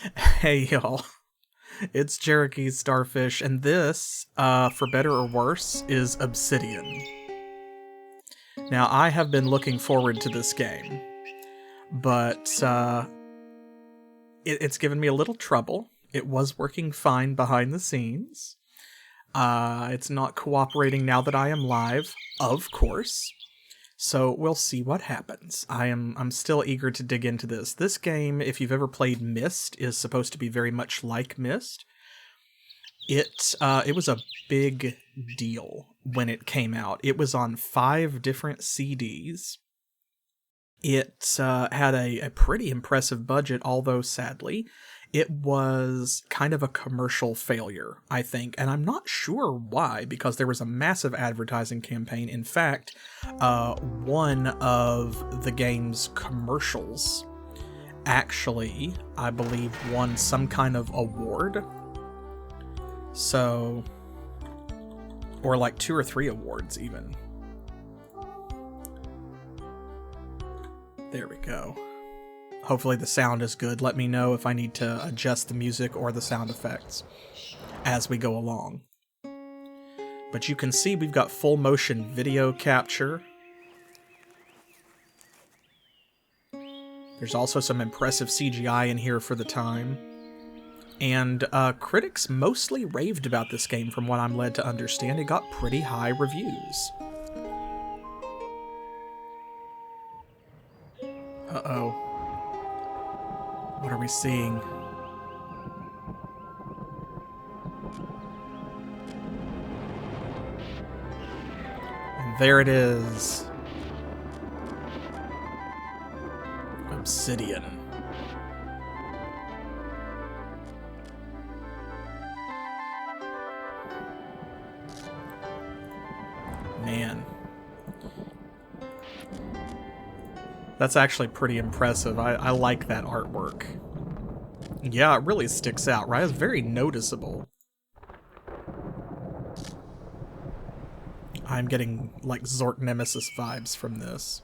Hey y'all, it's CherokeeStarfish, and this, for better or worse, is Obsidian. Now, I have been looking forward to this game, but it's given me a little trouble. It was working fine behind the scenes. It's not cooperating now that I am live, of course. So we'll see what happens. I'm still eager to dig into this. This game, if you've ever played Myst, is supposed to be very much like Myst. It was a big deal when it came out. It was on 5 different CDs. It had a pretty impressive budget, although sadly, it was kind of a commercial failure, I think. And I'm not sure why, because there was a massive advertising campaign. In fact, one of the game's commercials actually, I believe, won some kind of award. So, or like 2 or 3 awards even. There we go. Hopefully the sound is good. Let me know if I need to adjust the music or the sound effects as we go along. But you can see we've got full motion video capture. There's also some impressive CGI in here for the time. And critics mostly raved about this game from what I'm led to understand. It got pretty high reviews. Uh-oh. What are we seeing? And there it is. Obsidian. Man. That's actually pretty impressive. I like that artwork. Yeah, it really sticks out, right? It's very noticeable. I'm getting, like, Zork Nemesis vibes from this.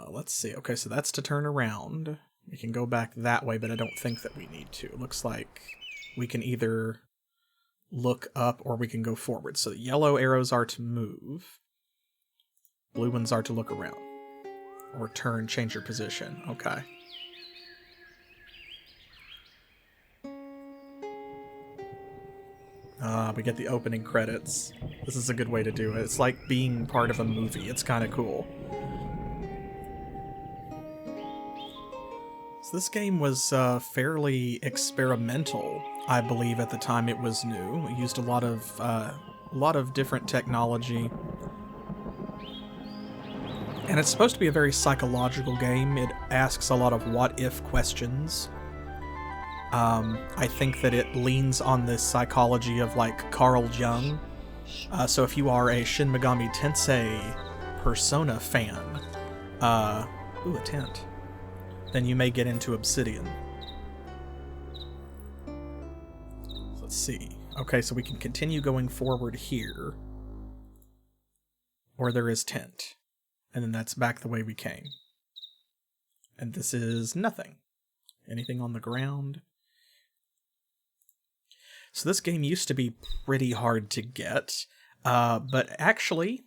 Let's see. Okay, so that's to turn around. We can go back that way, but I don't think that we need to. It looks like we can either look up or we can go forward. So the yellow arrows are to move. Blue ones are to look around. Or turn, change your position. Okay. We get the opening credits. This is a good way to do it. It's like being part of a movie. It's kind of cool. So this game was fairly experimental, I believe, at the time it was new. It used a lot of different technology. And it's supposed to be a very psychological game. It asks a lot of what-if questions. I think that it leans on this psychology of, like, Carl Jung. So if you are a Shin Megami Tensei Persona fan, ooh, a tent, then you may get into Obsidian. So let's see. Okay, so we can continue going forward here. Or there is tent. And then that's back the way we came. And this is nothing. Anything on the ground? So this game used to be pretty hard to get, but actually,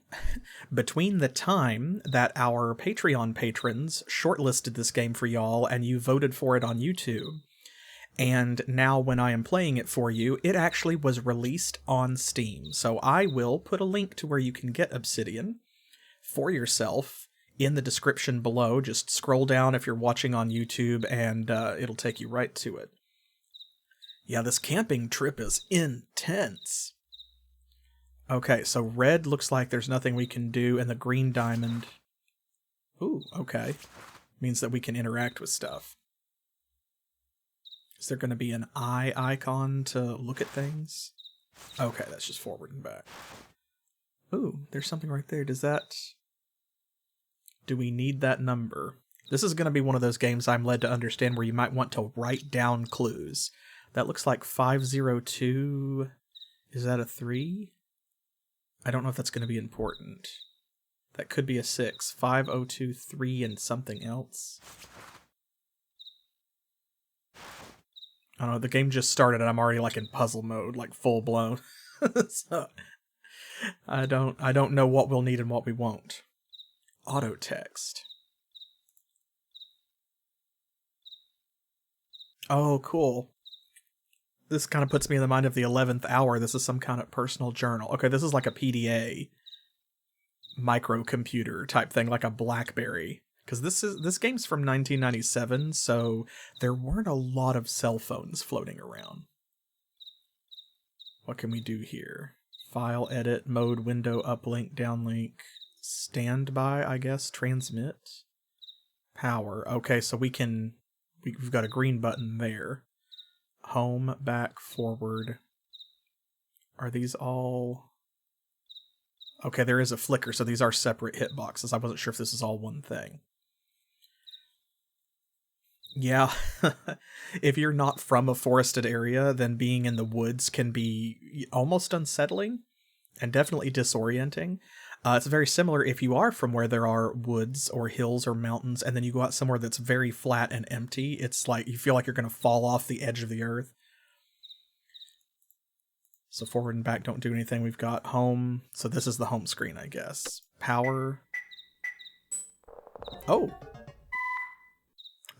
between the time that our Patreon patrons shortlisted this game for y'all and you voted for it on YouTube, and now when I am playing it for you, it actually was released on Steam. So I will put a link to where you can get Obsidian for yourself in the description below. Just scroll down if you're watching on YouTube and it'll take you right to it. Yeah, this camping trip is intense. Okay, so red looks like there's nothing we can do, and the green diamond... Ooh, okay. Means that we can interact with stuff. Is there going to be an eye icon to look at things? Okay, that's just forward and back. Ooh, there's something right there. Does that... Do we need that number? This is going to be one of those games I'm led to understand where you might want to write down clues. That looks like 502. Is that a 3? I don't know if that's going to be important. That could be a 6. 5023 and something else. I don't know, the game just started and I'm already like in puzzle mode, like full blown. So I don't know what we'll need and what we won't. Auto text. Oh, cool. This kind of puts me in the mind of the 11th hour. This is some kind of personal journal. Okay, this is like a PDA microcomputer type thing, like a BlackBerry. Because this game's from 1997, so there weren't a lot of cell phones floating around. What can we do here? File, edit, mode, window, uplink, downlink, standby, I guess, transmit, power. Okay, so we've got a green button there. Home, back, forward. Are these all... Okay, there is a flicker, so these are separate hitboxes. I wasn't sure if this is all one thing. Yeah, if you're not from a forested area, then being in the woods can be almost unsettling and definitely disorienting. It's very similar if you are from where there are woods or hills or mountains, and then you go out somewhere that's very flat and empty. It's like you feel like you're going to fall off the edge of the earth. So forward and back don't do anything. We've got home. So this is the home screen, I guess. Power. Oh.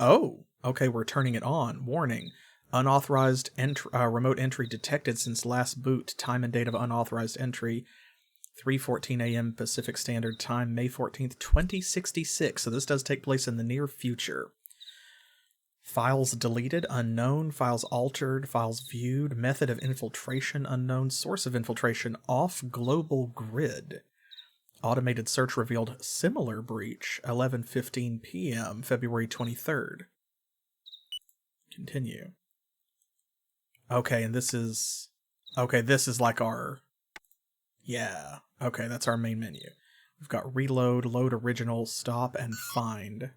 Oh. Okay, we're turning it on. Warning. Unauthorized remote entry detected since last boot. Time and date of unauthorized entry. 3:14 a.m. Pacific Standard Time, May 14th, 2066. So this does take place in the near future. Files deleted, unknown. Files altered, files viewed. Method of infiltration, unknown. Source of infiltration, off global grid. Automated search revealed similar breach, 11:15 p.m., February 23rd. Continue. Okay, and this is... Okay, this is like our... Yeah. Okay, that's our main menu. We've got reload, load original, stop, and find.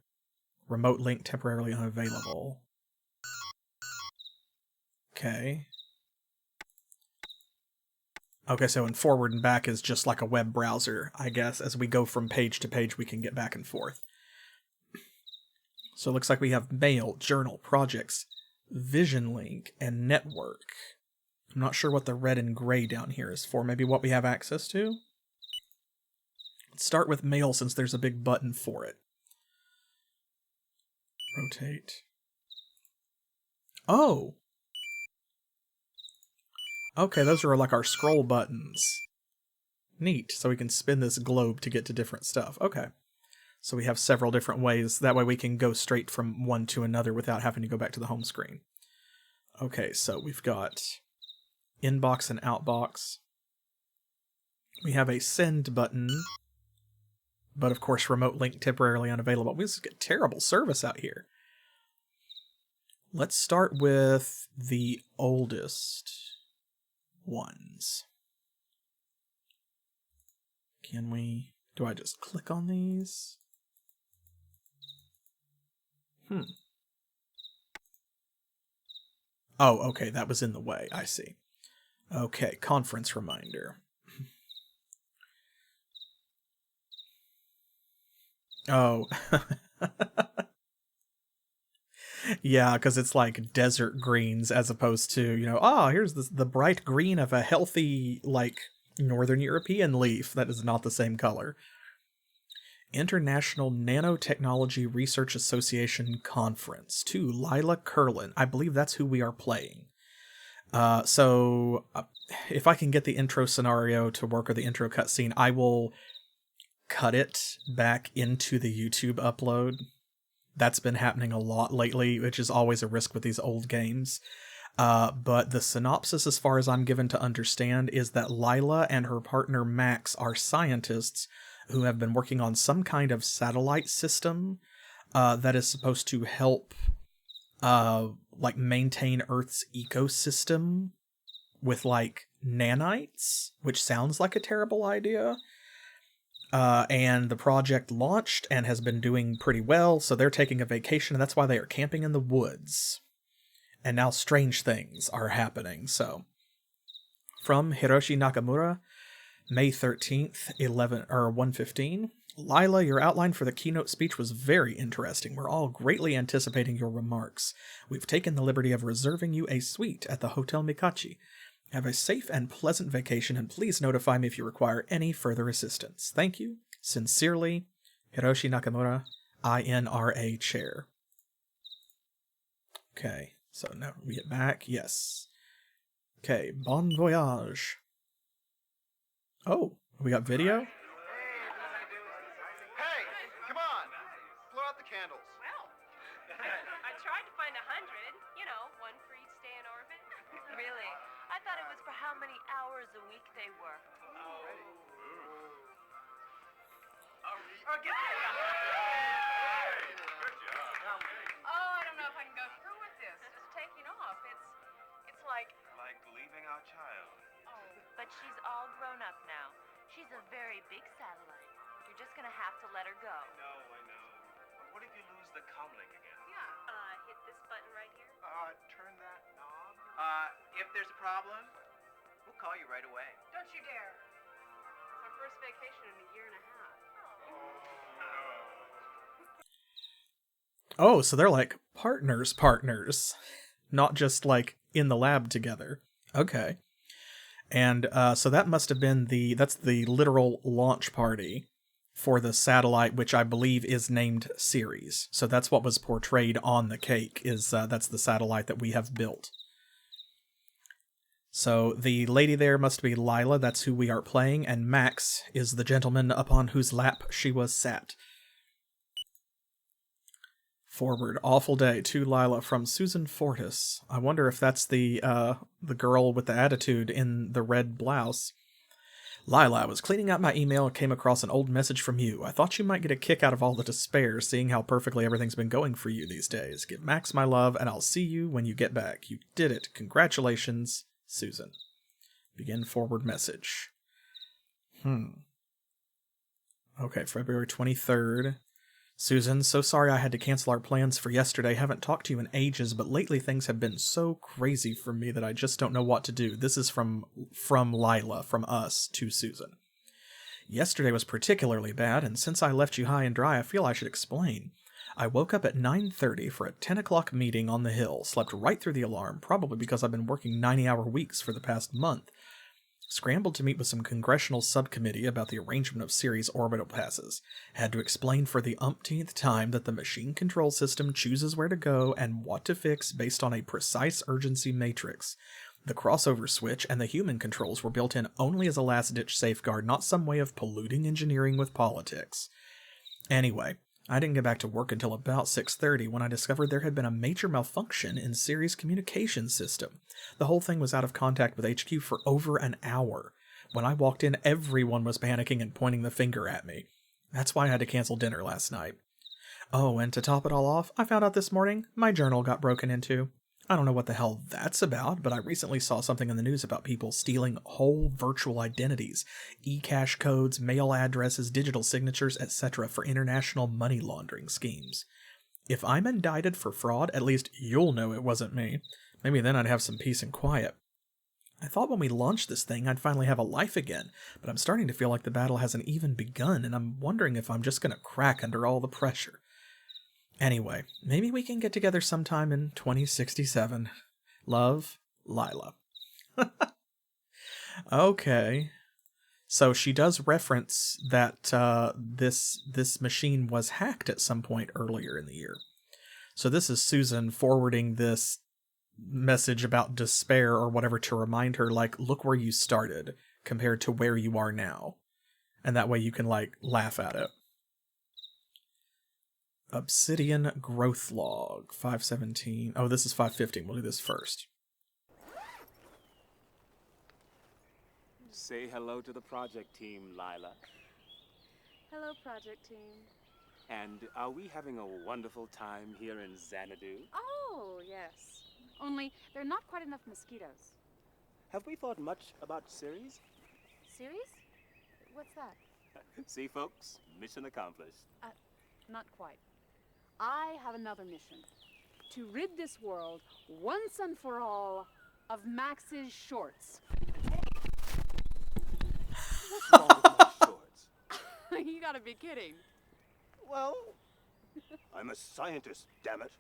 Remote link temporarily unavailable. Okay. Okay, so in forward and back is just like a web browser, I guess. As we go from page to page, we can get back and forth. So it looks like we have mail, journal, projects, vision link, and network. I'm not sure what the red and gray down here is for. Maybe what we have access to? Let's start with mail since there's a big button for it. Rotate. Oh! Okay, those are like our scroll buttons. Neat. So we can spin this globe to get to different stuff. Okay. So we have several different ways. That way we can go straight from one to another without having to go back to the home screen. Okay, so we've got inbox and outbox. We have a send button, but of course remote link temporarily unavailable. We just get terrible service out here. Let's start with the oldest ones. Can we... Do I just click on these? Oh, okay, that was in the way. I see. Okay, conference reminder. Oh. Yeah, because it's like desert greens as opposed to, here's the bright green of a healthy, like, Northern European leaf. That is not the same color. International Nanotechnology Research Association Conference to Lilah Curlin. I believe that's who we are playing. So if I can get the intro scenario to work or the intro cutscene, I will cut it back into the YouTube upload. That's been happening a lot lately, which is always a risk with these old games. But the synopsis, as far as I'm given to understand, is that Lilah and her partner Max are scientists who have been working on some kind of satellite system that is supposed to help maintain Earth's ecosystem with nanites, which sounds like a terrible idea. And the project launched and has been doing pretty well, so they're taking a vacation, and that's why they are camping in the woods. And now strange things are happening, so. From Hiroshi Nakamura, May 13th, 1:15. Lilah, your outline for the keynote speech was very interesting. We're all greatly anticipating your remarks. We've taken the liberty of reserving you a suite at the Hotel Mikachi. Have a safe and pleasant vacation, and please notify me if you require any further assistance. Thank you. Sincerely, Hiroshi Nakamura, INRA Chair. Okay, so now we get back. Yes. Okay, bon voyage. Oh, we got video? Hey, come on! Blow out the candles. Well, I tried to find 100. You know, one for each day in orbit. Really? I thought it was for how many hours a week they worked. Oh, Get Good job. Oh, I don't know if I can go through with this. Just taking off. It's like... Like leaving our child. Oh, but she's all grown up now. She's a very big satellite. You're just gonna have to let her go. No, I know. But what if you lose the comlink again? Yeah. Hit this button right here. Turn that knob? If there's a problem, we'll call you right away. Don't you dare. It's our first vacation in a year and a half. Oh, so they're like partners. Not just like in the lab together. Okay. And so that must have been that's the literal launch party for the satellite, which I believe is named Ceres. So that's what was portrayed on the cake, is that's the satellite that we have built. So the lady there must be Lilah, that's who we are playing, and Max is the gentleman upon whose lap she was sat. Forward, awful day to Lilah from Susan Fortis. I wonder if that's the girl with the attitude in the red blouse. Lilah, I was cleaning out my email and came across an old message from you. I thought you might get a kick out of all the despair, seeing how perfectly everything's been going for you these days. Give Max my love, and I'll see you when you get back. You did it. Congratulations, Susan. Begin forward message. Okay, February 23rd. Susan, so sorry I had to cancel our plans for yesterday. Haven't talked to you in ages, but lately things have been so crazy for me that I just don't know what to do. This is from Lilah, from us, to Susan. Yesterday was particularly bad, and since I left you high and dry, I feel I should explain. I woke up at 9:30 for a 10 o'clock meeting on the Hill, slept right through the alarm, probably because I've been working 90-hour weeks for the past month. Scrambled to meet with some congressional subcommittee about the arrangement of Ceres orbital passes. Had to explain for the umpteenth time that the machine control system chooses where to go and what to fix based on a precise urgency matrix. The crossover switch and the human controls were built in only as a last-ditch safeguard, not some way of polluting engineering with politics. Anyway, I didn't get back to work until about 6:30 when I discovered there had been a major malfunction in Ceres' communication system. The whole thing was out of contact with HQ for over an hour. When I walked in, everyone was panicking and pointing the finger at me. That's why I had to cancel dinner last night. Oh, and to top it all off, I found out this morning my journal got broken into. I don't know what the hell that's about, but I recently saw something in the news about people stealing whole virtual identities, e-cash codes, mail addresses, digital signatures, etc. for international money laundering schemes. If I'm indicted for fraud, at least you'll know it wasn't me. Maybe then I'd have some peace and quiet. I thought when we launched this thing I'd finally have a life again, but I'm starting to feel like the battle hasn't even begun, and I'm wondering if I'm just gonna crack under all the pressure. Anyway, maybe we can get together sometime in 2067. Love, Lilah. Okay. So she does reference that this machine was hacked at some point earlier in the year. So this is Susan forwarding this message about despair or whatever to remind her, like, look where you started compared to where you are now. And that way you can, like, laugh at it. Obsidian growth log, 517. Oh, this is 515. We'll do this first. Say hello to the project team, Lilah. Hello, project team. And are we having a wonderful time here in Xanadu? Oh, yes. Only there are not quite enough mosquitoes. Have we thought much about Ceres? Ceres? What's that? See, folks, mission accomplished. Not quite. I have another mission. To rid this world, once and for all, of Max's shorts. What's wrong with my shorts? I You gotta be kidding. Well, I'm a scientist, damn it.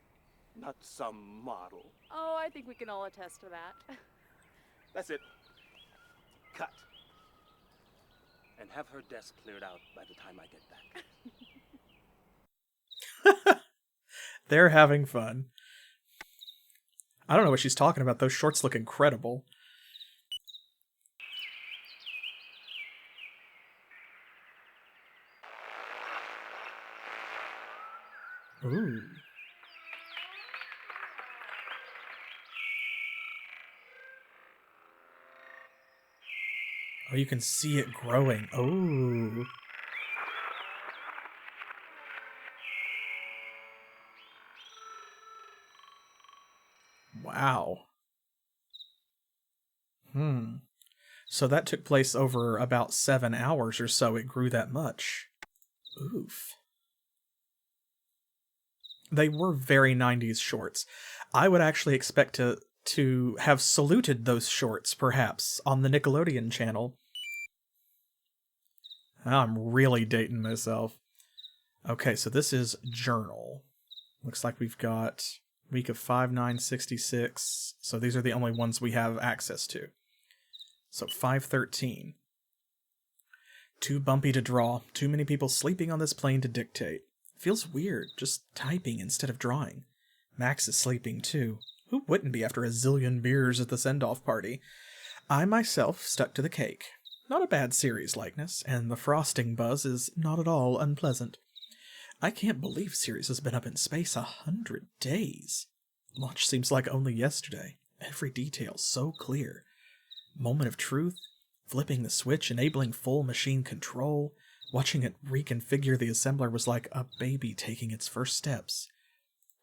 Not some model. Oh, I think we can all attest to that. That's it. Cut. And have her desk cleared out by the time I get back. They're having fun. I don't know what she's talking about. Those shorts look incredible. Ooh. Oh, you can see it growing. Oh. Wow. So that took place over about 7 hours or so. It grew that much. Oof. They were very 90s shorts. I would actually expect to have saluted those shorts, perhaps, on the Nickelodeon channel. I'm really dating myself. Okay, so this is Journal. Looks like we've got week of 5/9/66. So these are the only ones we have access to. So 5/13. Too bumpy to draw. Too many people sleeping on this plane to dictate. Feels weird, just typing instead of drawing. Max is sleeping too. Who wouldn't be after a zillion beers at the send-off party? I myself stuck to the cake. Not a bad Ceres likeness, and the frosting buzz is not at all unpleasant. I can't believe Ceres has been up in space 100 days. Launch seems like only yesterday. Every detail so clear. Moment of truth, flipping the switch, enabling full machine control. Watching it reconfigure the assembler was like a baby taking its first steps.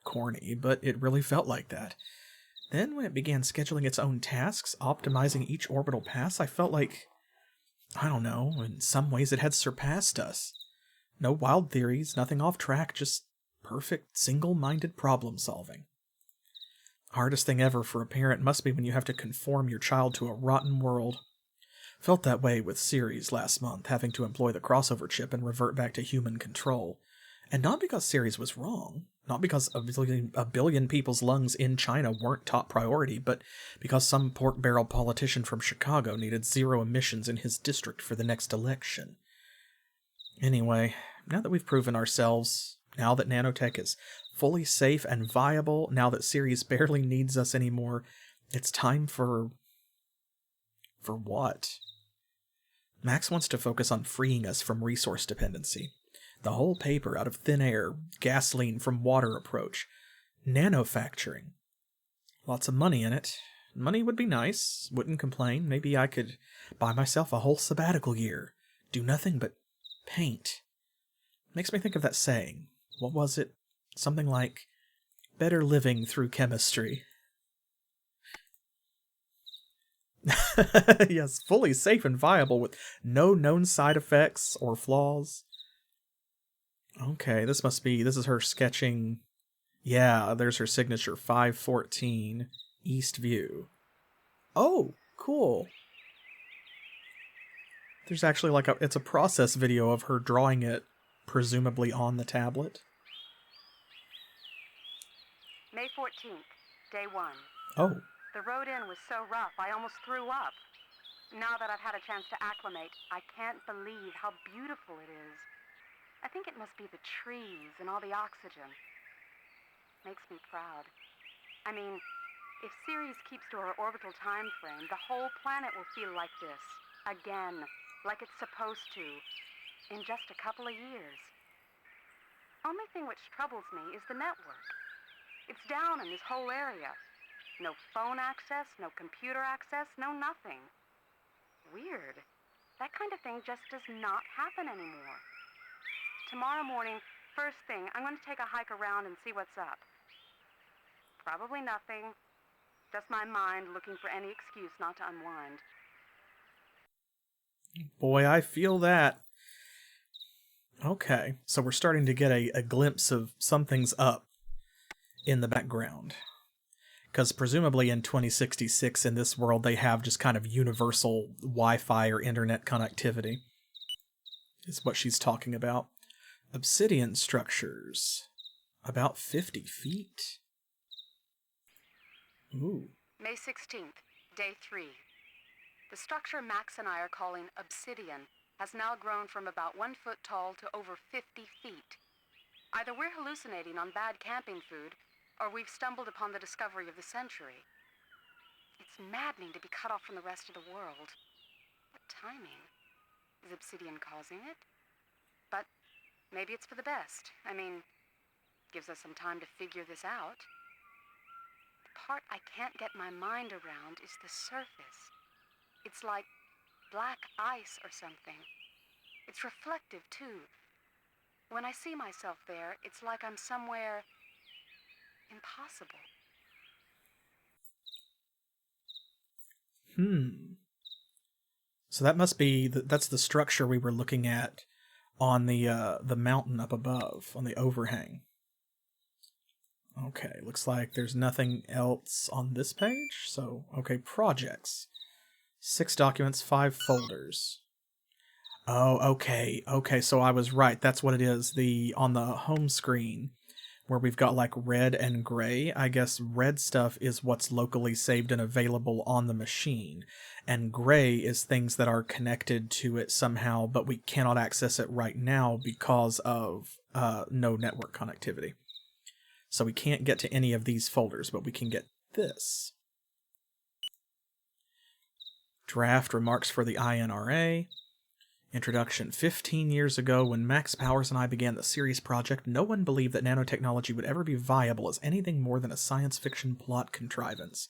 Corny, but it really felt like that. Then when it began scheduling its own tasks, optimizing each orbital pass, I felt like, I don't know, in some ways it had surpassed us. No wild theories, nothing off track, just perfect, single-minded problem solving. Hardest thing ever for a parent must be when you have to conform your child to a rotten world. Felt that way with Ceres last month, having to employ the crossover chip and revert back to human control. And not because Ceres was wrong, not because a billion people's lungs in China weren't top priority, but because some pork barrel politician from Chicago needed zero emissions in his district for the next election. Anyway, now that we've proven ourselves, now that nanotech is fully safe and viable, now that Ceres barely needs us anymore, it's time for what? Max wants to focus on freeing us from resource dependency. The whole paper out of thin air, gasoline from water approach, nanofacturing. Lots of money in it. Money would be nice, wouldn't complain. Maybe I could buy myself a whole sabbatical year, do nothing but paint. Makes me think of that saying. What was it? Something like, better living through chemistry. Yes, fully safe and viable with no known side effects or flaws. Okay, this is her sketching. Yeah, there's her signature, 514 East View. Oh, cool. There's actually like it's a process video of her drawing it, presumably on the tablet. May 14th, day 1. Oh. The road in was so rough, I almost threw up. Now that I've had a chance to acclimate, I can't believe how beautiful it is. I think it must be the trees and all the oxygen. Makes me proud. I mean, if Ceres keeps to her orbital time frame, the whole planet will feel like this. Again. Like it's supposed to. In just a couple of years. Only thing which troubles me is the network. It's down in this whole area. No phone access, no computer access, no nothing. Weird. That kind of thing just does not happen anymore. Tomorrow morning, first thing, I'm going to take a hike around and see what's up. Probably nothing. Just my mind looking for any excuse not to unwind. Boy, I feel that. Okay, so we're starting to get a glimpse of something's up in the background. Because presumably in 2066 in this world they have just kind of universal Wi-Fi or internet connectivity. is what she's talking about. Obsidian structures. About 50 feet. Ooh. May 16th, day 3. The structure Max and I are calling Obsidian has now grown from about 1 foot tall to over 50 feet. Either we're hallucinating on bad camping food, or we've stumbled upon the discovery of the century. It's maddening to be cut off from the rest of the world. What timing? Is Obsidian causing it? But maybe it's for the best. I mean, gives us some time to figure this out. The part I can't get my mind around is the surface. It's like black ice or something. It's reflective, too. When I see myself there, it's like I'm somewhere impossible. So that must be that's the structure we were looking at on the mountain up above, on the overhang. Okay, looks like there's nothing else on this page. So, okay, projects. 6 documents, 5 folders. Oh, okay, so I was right. That's what it is. On the home screen, where we've got like red and gray, I guess red stuff is what's locally saved and available on the machine, and gray is things that are connected to it somehow, but we cannot access it right now because of no network connectivity. So we can't get to any of these folders, but we can get this. Draft remarks for the INRA. Introduction. 15 years ago, when Max Powers and I began the Ceres project, no one believed that nanotechnology would ever be viable as anything more than a science fiction plot contrivance.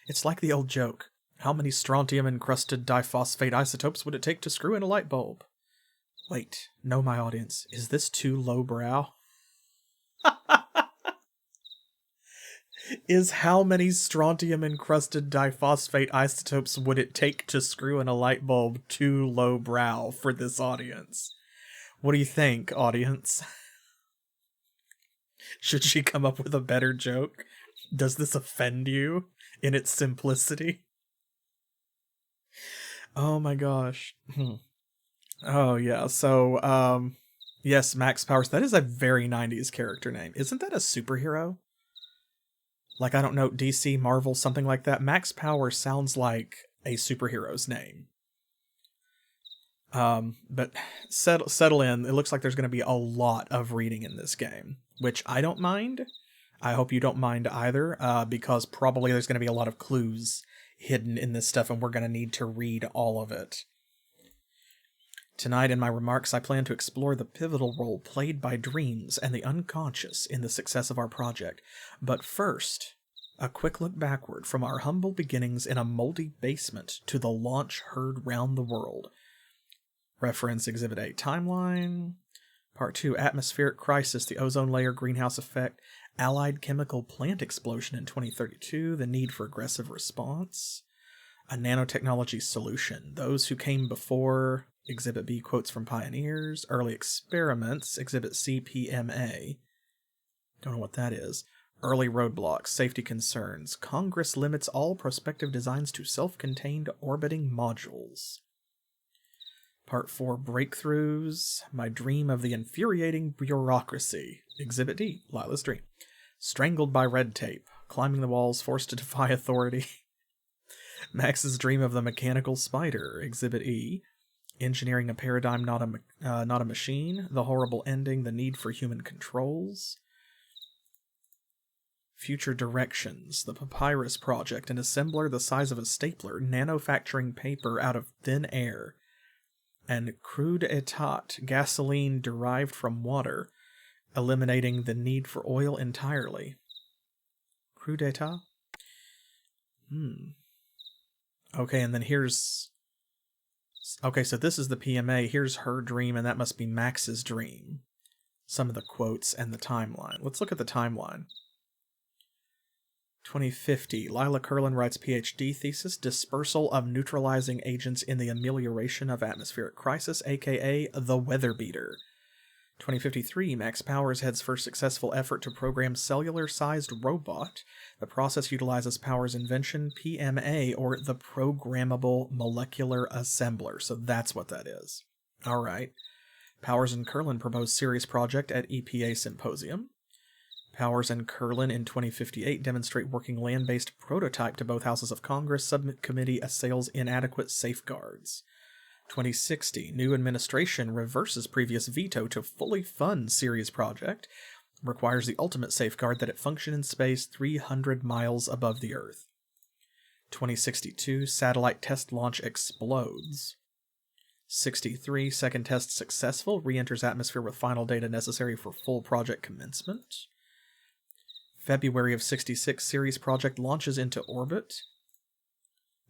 It's like the old joke. How many strontium-encrusted diphosphate isotopes would it take to screw in a light bulb? Wait, no, my audience. Is this too lowbrow? Is how many strontium-encrusted diphosphate isotopes would it take to screw in a light bulb too lowbrow for this audience? What do you think, audience? Should she come up with a better joke? Does this offend you in its simplicity? Oh my gosh. Oh yeah, so, yes, Max Powers. That is a very 90s character name. Isn't that a superhero? Like, I don't know, DC, Marvel, something like that. Max Power sounds like a superhero's name. But settle in. It looks like there's going to be a lot of reading in this game, which I don't mind. I hope you don't mind either, because probably there's going to be a lot of clues hidden in this stuff, and we're going to need to read all of it. Tonight, in my remarks, I plan to explore the pivotal role played by dreams and the unconscious in the success of our project. But first, a quick look backward from our humble beginnings in a moldy basement to the launch heard round the world. Reference Exhibit A timeline. Part 2, atmospheric crisis, the ozone layer, greenhouse effect, allied chemical plant explosion in 2032, the need for aggressive response. A nanotechnology solution, those who came before. Exhibit B, quotes from pioneers. Early experiments. Exhibit C, PMA. Don't know what that is. Early roadblocks. Safety concerns. Congress limits all prospective designs to self-contained orbiting modules. Part 4, breakthroughs. My dream of the infuriating bureaucracy. Exhibit D, Lilah's dream. Strangled by red tape. Climbing the walls, forced to defy authority. Max's dream of the mechanical spider. Exhibit E. Engineering a paradigm, not a machine. The horrible ending, the need for human controls. Future directions. The Papyrus Project, an assembler the size of a stapler, nanofacturing paper out of thin air. And crude état, gasoline derived from water, eliminating the need for oil entirely. Crude état? Okay, and then here's... Okay, so this is the PMA. Here's her dream, and that must be Max's dream. Some of the quotes and the timeline. Let's look at the timeline. 2050. Lilah Curlin writes PhD thesis, Dispersal of Neutralizing Agents in the Amelioration of Atmospheric Crisis, aka the Weather Beater. 2053. Max Powers heads first successful effort to program cellular-sized robot. The process utilizes Powers' invention, PMA, or the Programmable Molecular Assembler. So that's what that is. All right. Powers and Curlin proposed Ceres project at EPA Symposium. Powers and Curlin in 2058 demonstrate working land-based prototype to both houses of Congress. Subcommittee assails inadequate safeguards. 2060, new administration reverses previous veto to fully fund Ceres project. Requires the ultimate safeguard that it function in space 300 miles above the Earth. 2062, satellite test launch explodes. 63, second test successful, re-enters atmosphere with final data necessary for full project commencement. February of 66, Ceres project launches into orbit.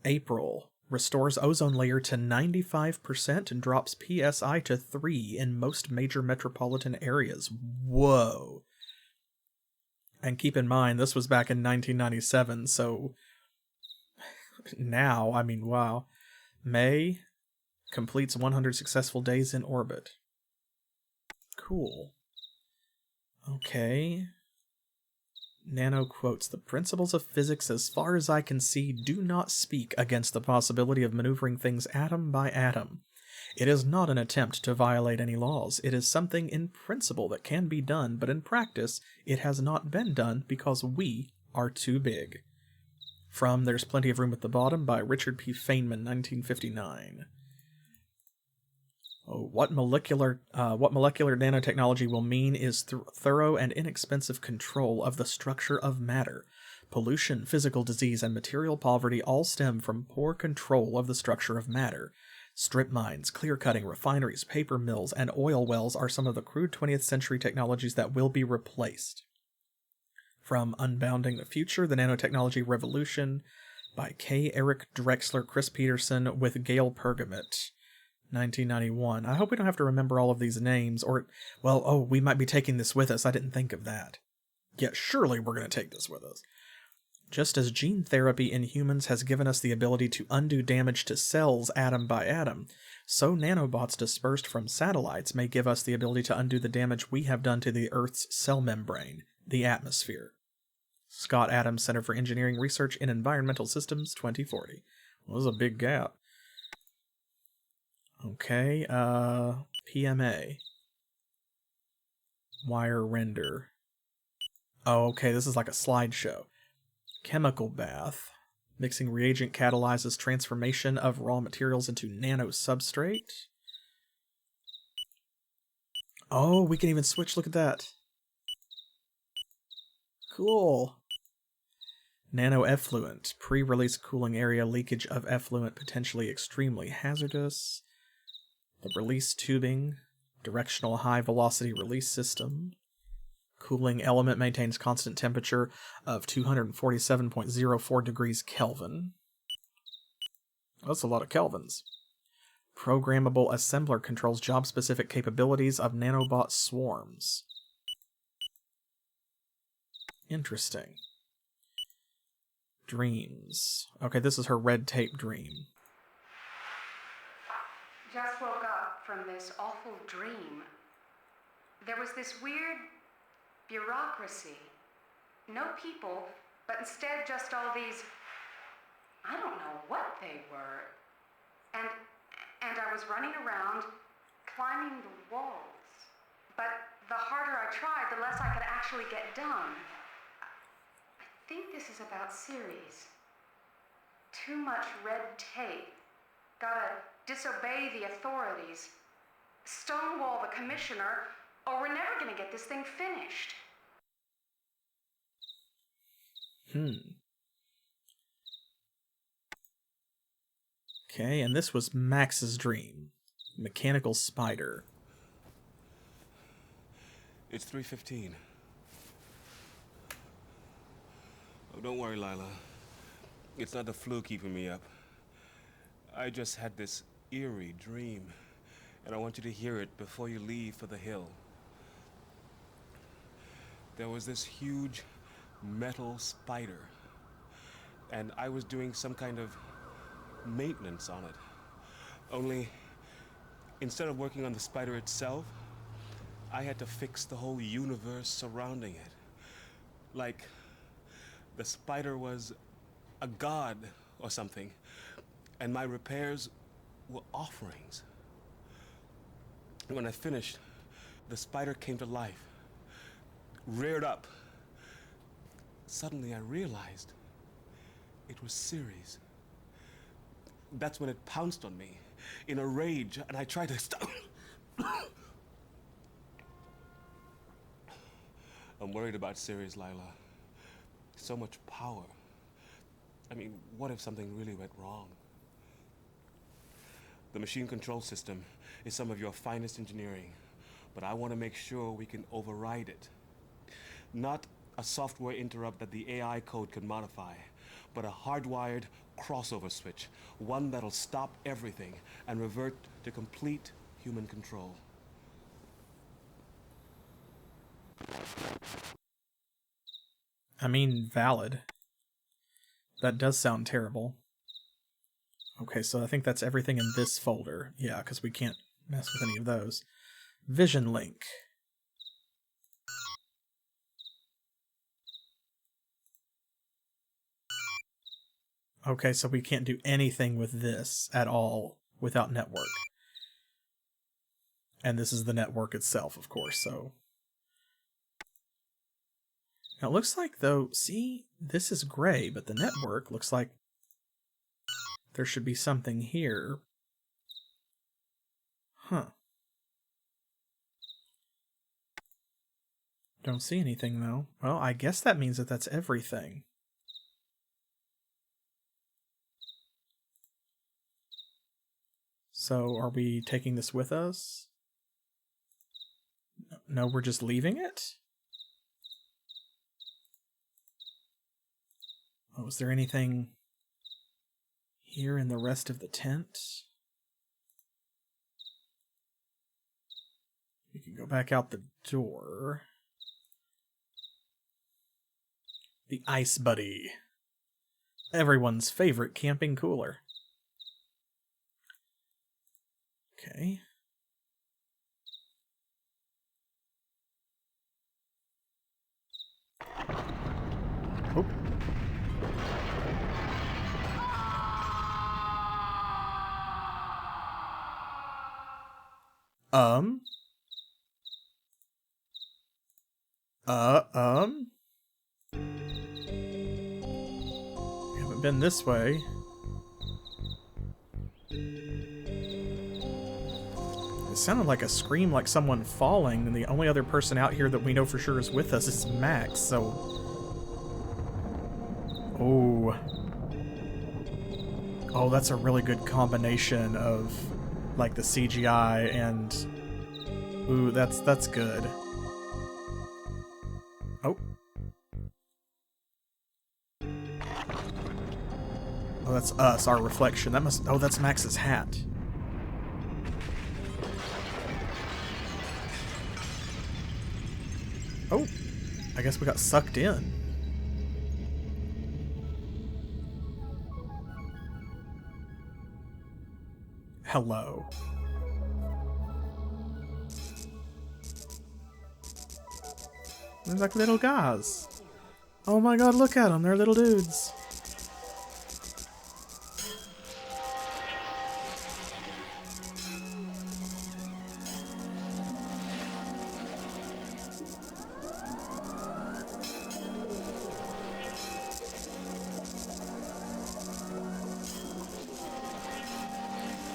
April, restores ozone layer to 95% and drops PSI to 3 in most major metropolitan areas. Whoa. And keep in mind, this was back in 1997, so now, I mean, wow. May, completes 100 successful days in orbit. Cool. Okay. Nano quotes, the principles of physics, as far as I can see, do not speak against the possibility of maneuvering things atom by atom. It is not an attempt to violate any laws. It is something in principle that can be done, but in practice, it has not been done because we are too big. From There's Plenty of Room at the Bottom by Richard P. Feynman, 1959. What molecular nanotechnology will mean is thorough and inexpensive control of the structure of matter. Pollution, physical disease, and material poverty all stem from poor control of the structure of matter. Strip mines, clear-cutting, refineries, paper mills, and oil wells are some of the crude 20th century technologies that will be replaced. From Unbounding the Future, the Nanotechnology Revolution by K. Eric Drexler, Chris Peterson, with Gail Pergamit. 1991. I hope we don't have to remember all of these names, or, well, we might be taking this with us. I didn't think of that. Yeah, surely we're going to take this with us. Just as gene therapy in humans has given us the ability to undo damage to cells atom by atom, so nanobots dispersed from satellites may give us the ability to undo the damage we have done to the Earth's cell membrane, the atmosphere. Scott Adams, Center for Engineering Research in Environmental Systems, 2040. Well, this is a big gap. Okay, PMA. Wire render. Oh, okay, this is like a slideshow. Chemical bath. Mixing reagent catalyzes transformation of raw materials into nano substrate. Oh, we can even switch, look at that. Cool. Nano effluent. Pre-release cooling area, leakage of effluent potentially extremely hazardous. The release tubing, directional high-velocity release system. Cooling element maintains constant temperature of 247.04 degrees Kelvin. That's a lot of kelvins. Programmable assembler controls job-specific capabilities of nanobot swarms. Interesting. Dreams. Okay, this is her red tape dream. Just woke up from this awful dream. There was this weird bureaucracy. No people, but instead just all these, I don't know what they were. And I was running around, climbing the walls. But the harder I tried, the less I could actually get done. I think this is about Ceres. Too much red tape. Gotta disobey the authorities, stonewall the commissioner, or we're never going to get this thing finished. Okay, and this was Max's dream. Mechanical spider. It's 3:15. Oh, don't worry, Lilah. It's not the flu keeping me up. I just had this eerie dream, and I want you to hear it before you leave for the hill. There was this huge metal spider, and I was doing some kind of maintenance on it. Only, instead of working on the spider itself, I had to fix the whole universe surrounding it. Like, the spider was a god or something, and my repairs were offerings. And when I finished, the spider came to life, reared up. Suddenly I realized it was Ceres. That's when it pounced on me in a rage, and I tried to stop. I'm worried about Ceres, Lilah. So much power. I mean, what if something really went wrong? The machine control system is some of your finest engineering, but I want to make sure we can override it. Not a software interrupt that the AI code can modify, but a hardwired crossover switch, one that'll stop everything and revert to complete human control. I mean, valid. That does sound terrible. Okay, so I think that's everything in this folder. Yeah, because we can't mess with any of those. Vision link. Okay, so we can't do anything with this at all without network. And this is the network itself, of course, so... Now it looks like, though, see, this is gray, but the network looks like there should be something here. Huh. Don't see anything, though. Well, I guess that means that that's everything. So, are we taking this with us? No, we're just leaving it? Oh, is there anything here in the rest of the tent? We can go back out the door. The Ice Buddy. Everyone's favorite camping cooler. Okay. Oh. Um. We haven't been this way. It sounded like a scream, like someone falling, and the only other person out here that we know for sure is with us is Max, so... Oh. Oh, that's a really good combination of, like, the CGI and... Ooh, that's good. Oh. Oh, that's us, our reflection. That must... Oh, that's Max's hat. Oh, I guess we got sucked in. Hello. They're like little guys. Oh my god, look at them. They're little dudes.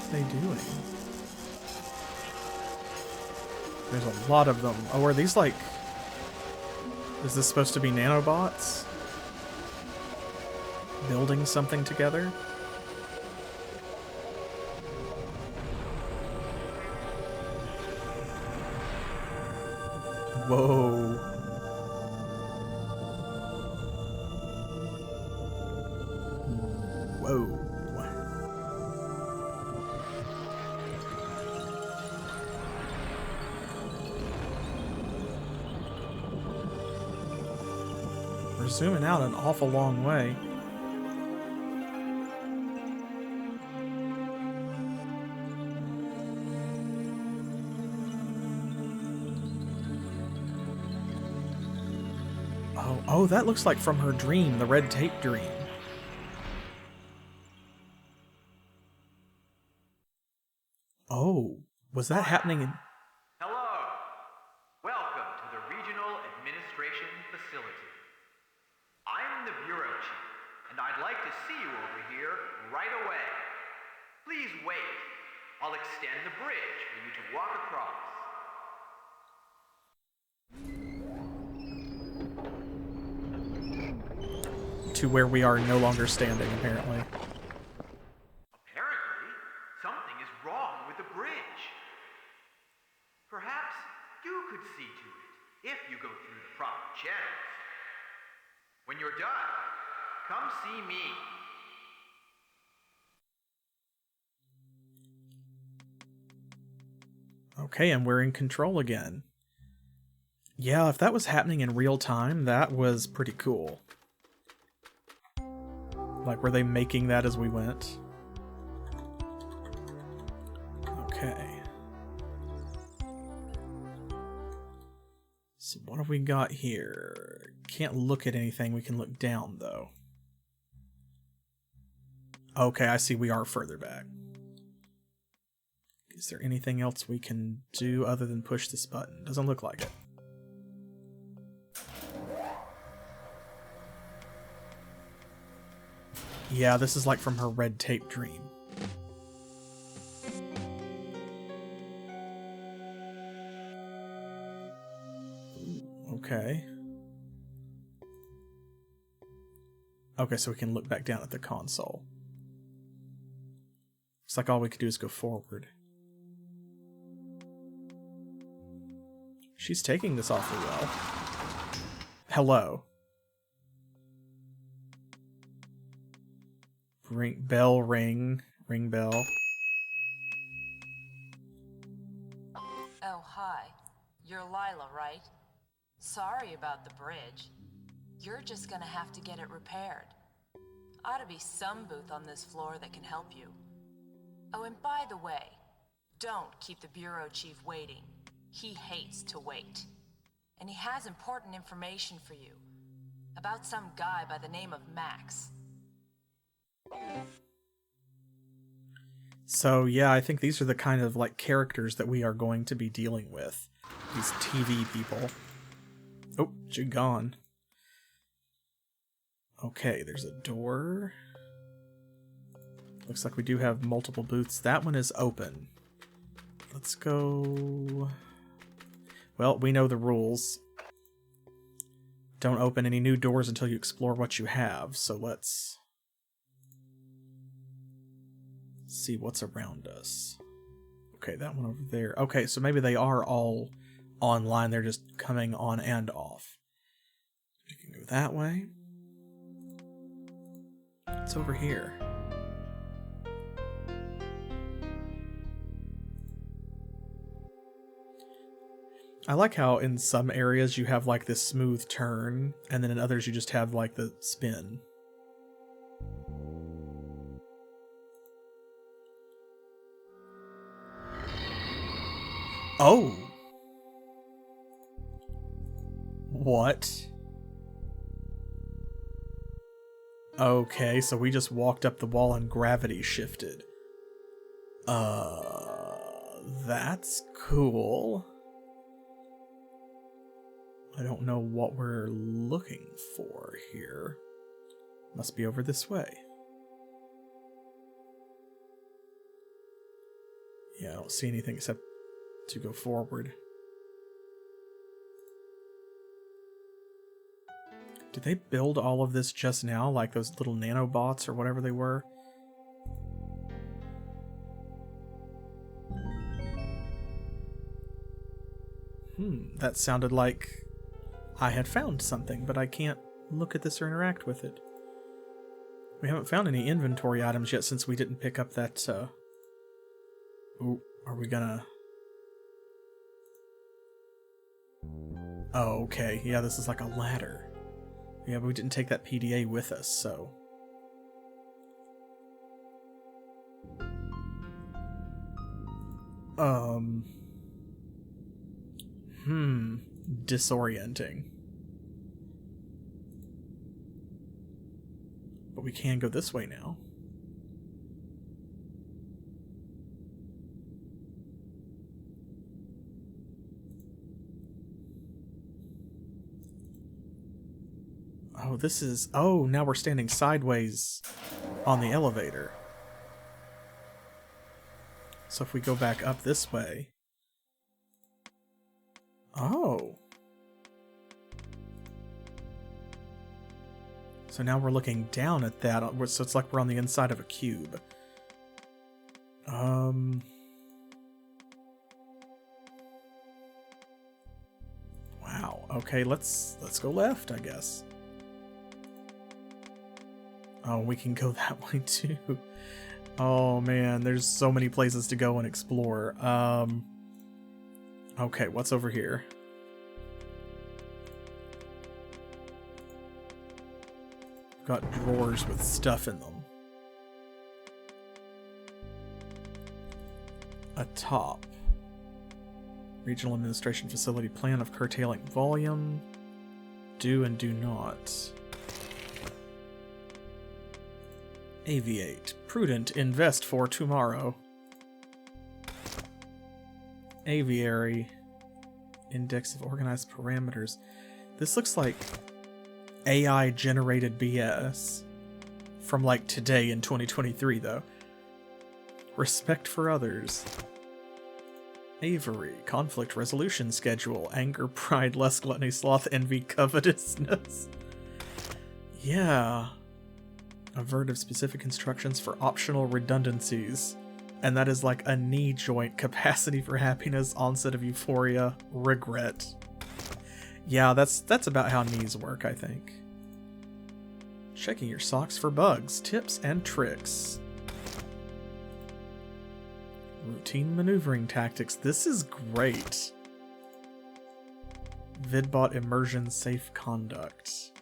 What are they doing? There's a lot of them. Oh, are these like... Is this supposed to be nanobots? Building something together? Whoa. Whoa. We're zooming out an awful long way. Oh, that looks like from her dream, the red tape dream. Oh, was that happening in... I'm the Bureau Chief, and I'd like to see you over here right away. Please wait. I'll extend the bridge for you to walk across. To where we are no longer standing, apparently. Apparently, something is wrong with the bridge. Perhaps you could see to it if you go through the proper channels. When you're done, come see me. Okay, and we're in control again. Yeah, if that was happening in real time, that was pretty cool. Like, were they making that as we went? Okay. So what have we got here? Can't look at anything, we can look down, though. Okay, I see we are further back. Is there anything else we can do other than push this button? Doesn't look like it. Yeah, this is like from her red tape dream. Ooh, okay. Okay, so we can look back down at the console. Looks like all we could do is go forward. She's taking this awfully well. Hello. Ring bell, ring bell. Oh, hi. You're Lilah, right? Sorry about the bridge. You're just gonna have to get it repaired. Ought to be some booth on this floor that can help you. Oh, and by the way, don't keep the Bureau Chief waiting. He hates to wait. And he has important information for you. About some guy by the name of Max. So yeah, I think these are the kind of like characters that we are going to be dealing with. These TV people. Oh, you're gone. Okay, there's a door. Looks like we do have multiple booths. That one is open. Let's go... Well, we know the rules. Don't open any new doors until you explore what you have, so let's see what's around us. Okay, that one over there. Okay, so maybe they are all online. They're just coming on and off. We can go that way. It's over here. I like how in some areas you have like this smooth turn, and then in others you just have like the spin. Oh! What? Okay, so we just walked up the wall and gravity shifted. That's cool. I don't know what we're looking for here. Must be over this way. Yeah, I don't see anything except to go forward. Did they build all of this just now, like those little nanobots or whatever they were? That sounded like I had found something, but I can't look at this or interact with it. We haven't found any inventory items yet since we didn't pick up that, Ooh, are we gonna... Oh, okay. Yeah, this is like a ladder. Yeah, but we didn't take that PDA with us, so... Disorienting. But we can go this way now. Oh, this is... Oh, now we're standing sideways on the elevator. So if we go back up this way... Oh. So now we're looking down at that, so it's like we're on the inside of a cube. Wow. Okay, let's go left, I guess. Oh, we can go that way too. Oh man, there's so many places to go and explore. Okay, what's over here? Got drawers with stuff in them. A top. Regional Administration Facility Plan of curtailing volume. Do and do not. Aviate. Prudent. Invest for tomorrow. Aviary. Index of organized parameters. This looks like AI generated BS from like today in 2023 though. Respect for others. Avery. Conflict resolution schedule. Anger, pride, lust, gluttony, sloth, envy, covetousness. Yeah. Avertive specific instructions for optional redundancies. And that is like a knee joint, capacity for happiness, onset of euphoria, regret. Yeah, that's about how knees work, I think. Checking your socks for bugs, tips, and tricks. Routine maneuvering tactics. This is great. Vidbot immersion safe conduct.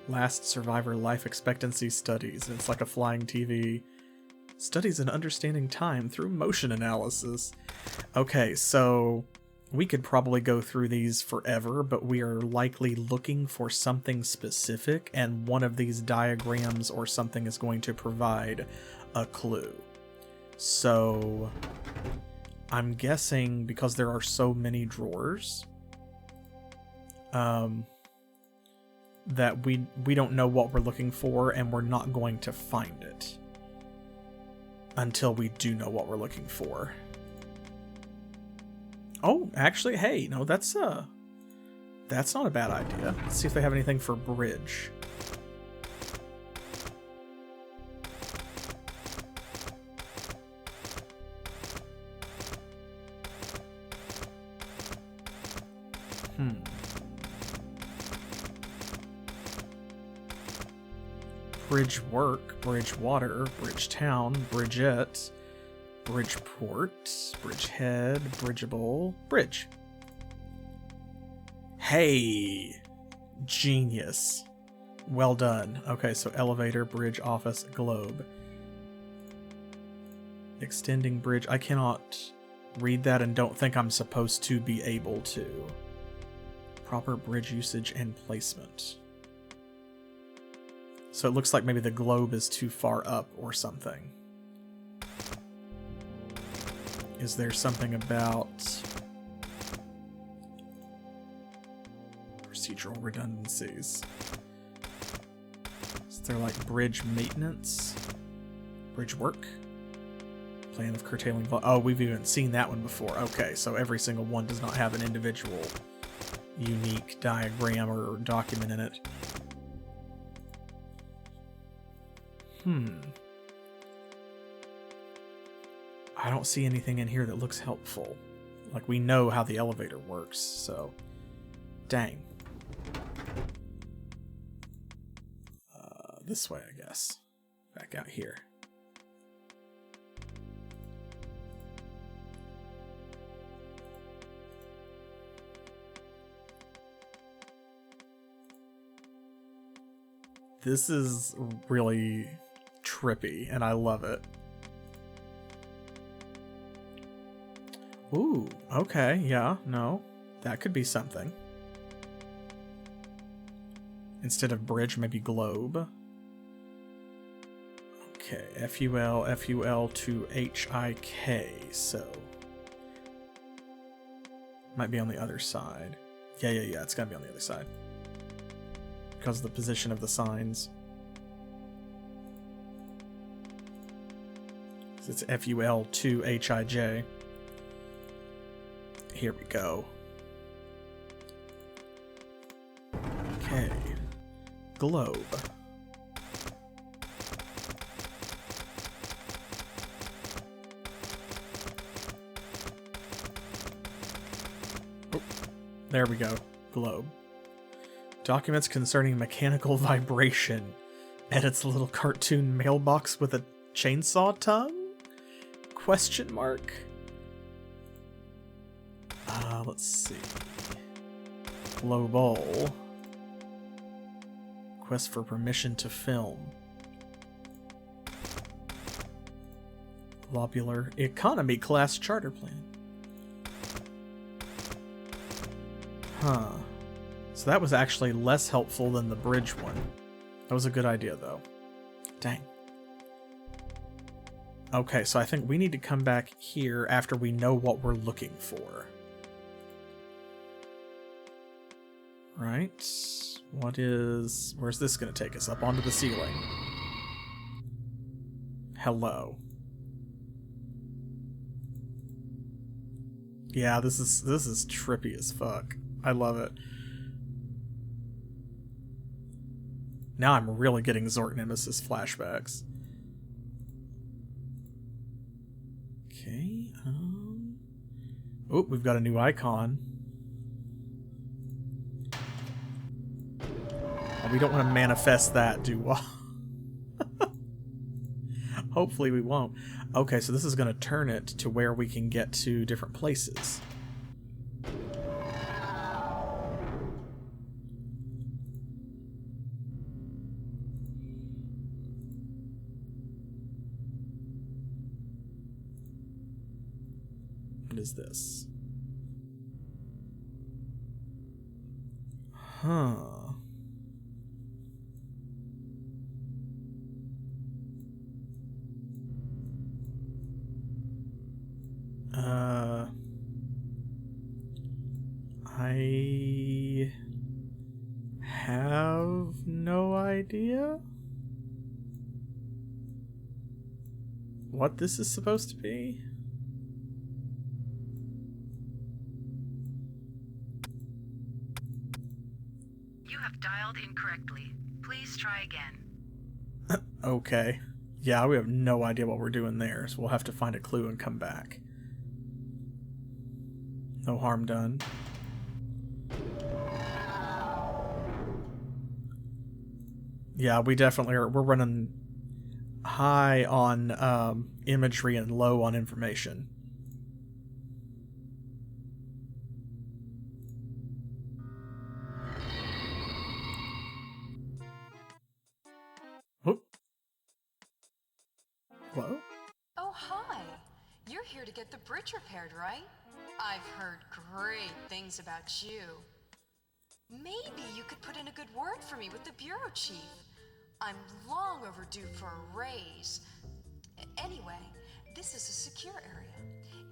Last survivor life expectancy studies. It's like a flying TV. Studies in understanding time through motion analysis. Okay, so we could probably go through these forever, but we are likely looking for something specific, and one of these diagrams or something is going to provide a clue. So I'm guessing because there are so many drawers, that we don't know what we're looking for, and we're not going to find it until we do know what we're looking for. Oh, actually, hey, no, that's not a bad idea. Let's see if they have anything for bridge. Bridge work, bridge water, bridge town, bridgette, bridgeport, bridgehead, bridgeable, bridge. Hey! Genius. Well done. Okay, so elevator, bridge, office, globe. Extending bridge. I cannot read that and don't think I'm supposed to be able to. Proper bridge usage and placement. So it looks like maybe the globe is too far up or something. Is there something about procedural redundancies? Is there like bridge maintenance? Bridge work? Plan of curtailing oh, we've even seen that one before. Okay, so every single one does not have an individual unique diagram or document in it. I don't see anything in here that looks helpful. Like, we know how the elevator works, so... Dang. This way, I guess. Back out here. This is really trippy, and I love it. Ooh, okay, yeah, no. That could be something. Instead of bridge, maybe globe. Okay, FUL to HIK, so... might be on the other side. Yeah, it's gotta be on the other side. Because of the position of the signs. It's FUL2HIJ. Here we go. Okay. Globe. Oh, there we go. Globe. Documents concerning mechanical vibration. Edits a little cartoon mailbox with a chainsaw tongue? Question mark? Let's see. Global. Quest for permission to film. Globular economy class charter plan. Huh. So that was actually less helpful than the bridge one. That was a good idea, though. Dang. Okay, so I think we need to come back here after we know what we're looking for. Right. Where's this going to take us? Up onto the ceiling. Hello. Yeah, this is trippy as fuck. I love it. Now I'm really getting Zort Nemesis flashbacks. Okay, oh, we've got a new icon. We don't want to manifest that, do we? Hopefully we won't. Okay, so this is going to turn it to where we can get to different places. What is this? Huh. I have no idea what this is supposed to be. You have dialed incorrectly. Please try again. Okay. Yeah, we have no idea what we're doing there, so we'll have to find a clue and come back. No harm done. Yeah, we definitely are. We're running high on imagery and low on information. Whoop. Hello? Oh, hi. You're here to get the bridge repaired, right? I've heard great things about you. Maybe you could put in a good word for me with the bureau chief. I'm long overdue for a raise. Anyway, this is a secure area.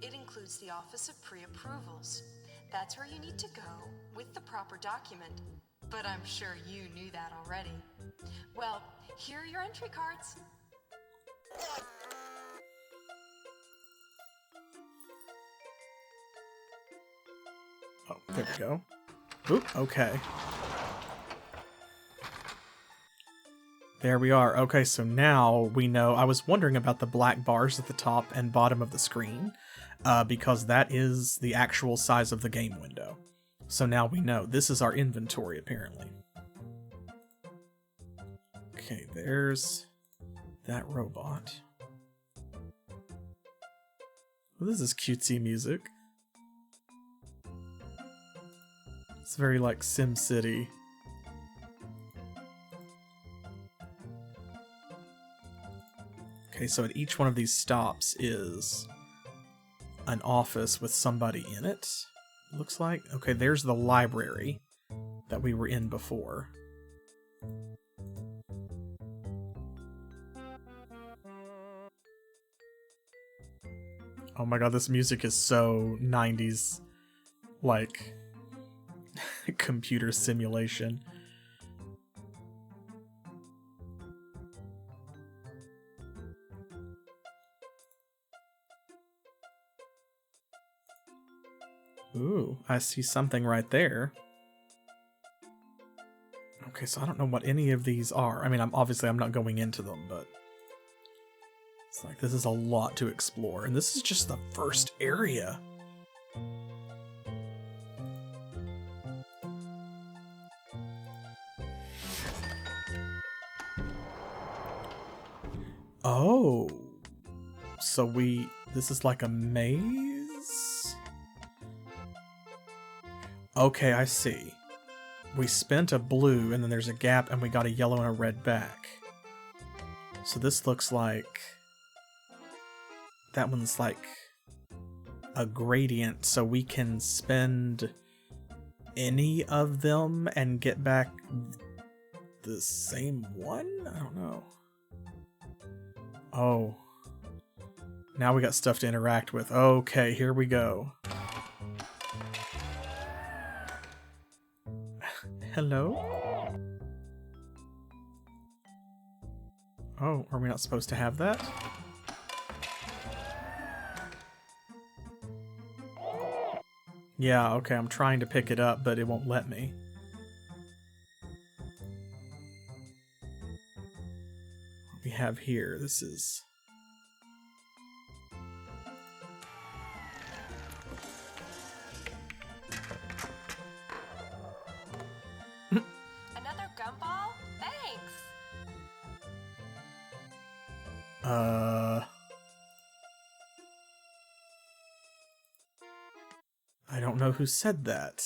It includes the Office of Pre-Approvals. That's where you need to go with the proper document. But I'm sure you knew that already. Well, here are your entry cards. Oh, there we go. Oop, okay. There we are. Okay, so now we know. I was wondering about the black bars at the top and bottom of the screen, because that is the actual size of the game window. So now we know. This is our inventory, apparently. Okay, there's that robot. Well, this is cutesy music. It's very like SimCity. Okay, so at each one of these stops is an office with somebody in it, looks like. Okay, there's the library that we were in before. Oh my god, this music is so 90s. Like, Computer simulation. Ooh, I see something right there. Okay, so I don't know what any of these are. I mean, I'm not going into them, but it's like this is a lot to explore, and this is just the first area. Oh, so this is like a maze? Okay, I see. We spent a blue, and then there's a gap, and we got a yellow and a red back. So this looks like... that one's like a gradient, so we can spend any of them and get back the same one? I don't know. Oh. Now we got stuff to interact with. Okay, here we go. Hello? Oh, are we not supposed to have that? Yeah, okay, I'm trying to pick it up, but it won't let me. What we have here, this is... Another gumball? Thanks. I don't know who said that.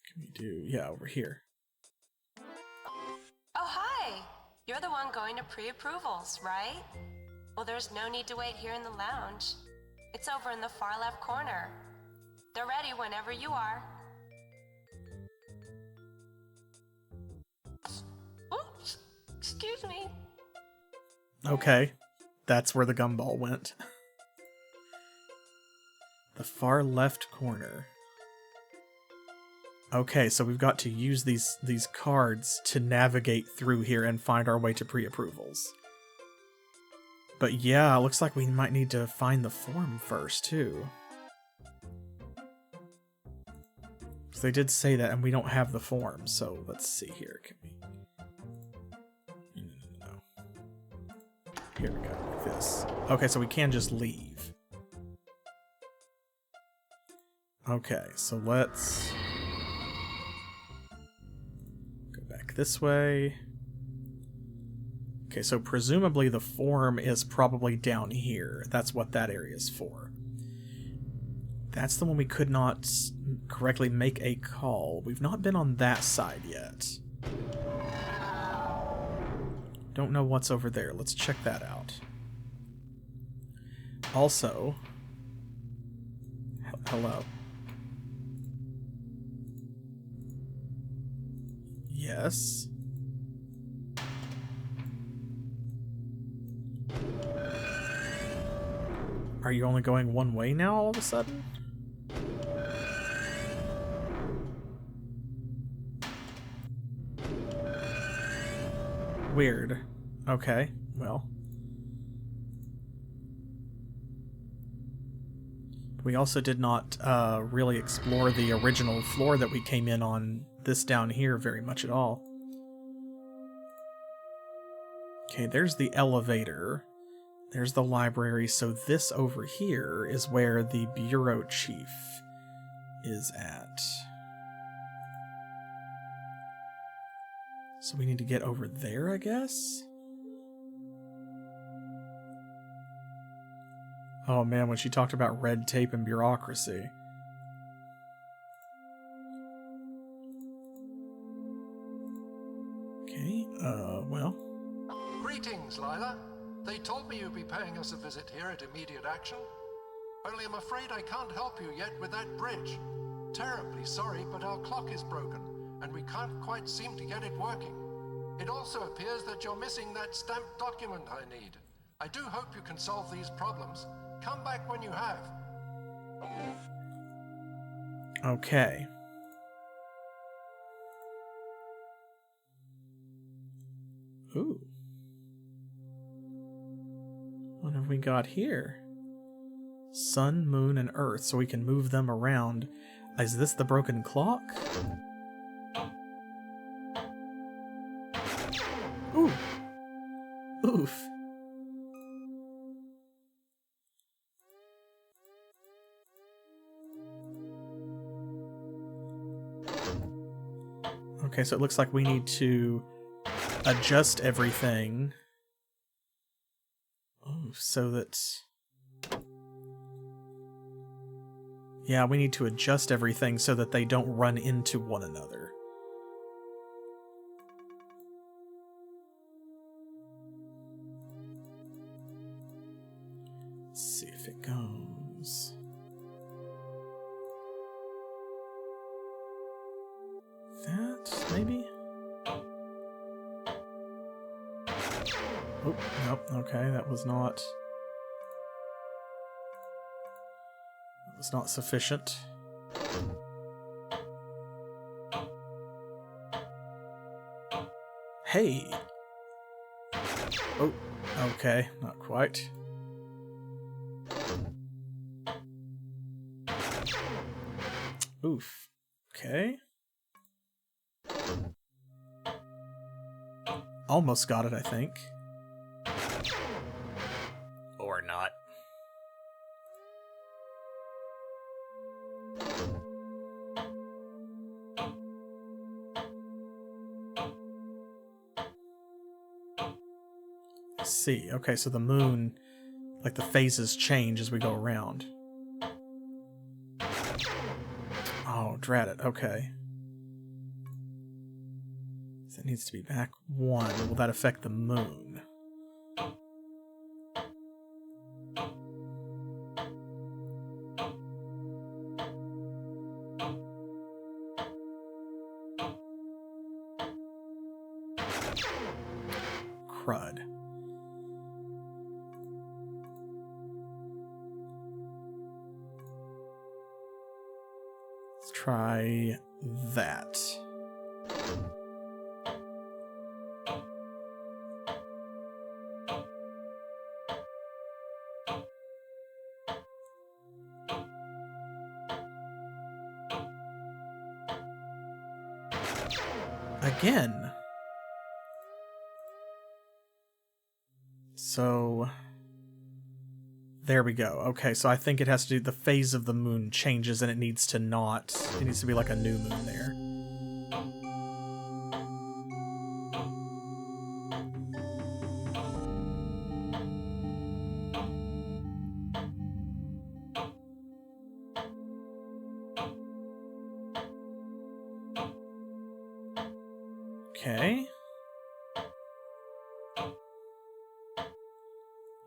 Can we do... yeah, over here. Oh, hi. You're the one going to pre-approvals, right? Well, there's no need to wait here in the lounge. It's over in the far left corner. They're ready whenever you are. Oops, excuse me. Okay, that's where the gumball went. The far left corner. Okay, so we've got to use these cards to navigate through here and find our way to pre-approvals. But yeah, it looks like we might need to find the form first, too. So they did say that, and we don't have the form, so let's see here. Can we... no. Here we go, like this. Okay, so we can just leave. Okay, so let's... go back this way. Okay, so presumably the form is probably down here. That's what that area is for. That's the one we could not correctly make a call. We've not been on that side yet. Don't know what's over there. Let's check that out. Also... hello. Yes. Are you only going one way now all of a sudden? Weird. Okay, well. We also did not really explore the original floor that we came in on this down here very much at all. Okay, there's the elevator. There's the library, so this over here is where the bureau chief is at. So we need to get over there, I guess? Oh man, when she talked about red tape and bureaucracy. Okay, well. Greetings, Lilah. They told me you'd be paying us a visit here at Immediate Action. Only I'm afraid I can't help you yet with that bridge. Terribly sorry, but our clock is broken, and we can't quite seem to get it working. It also appears that you're missing that stamped document I need. I do hope you can solve these problems. Come back when you have. Okay. Ooh. What have we got here? Sun, moon, and earth, so we can move them around. Is this the broken clock? Ooh. Oof. Okay, so it looks like we need to adjust everything. Oh, so that... Yeah, we need to adjust everything so that they don't run into one another. Let's see if it goes... That, maybe? Oh, nope, okay, that was not sufficient. Hey! Oh, okay, not quite. Oof. Okay. Almost got it, I think. Or not. Let's see. Okay, so the moon, like the phases change as we go around. Oh, drat it. Okay. So it needs to be back 1. Will that affect the moon? Crud. Let's try that. Again. So there we go. Okay, so I think it has to do the phase of the moon changes and it needs to be like a new moon there. Okay.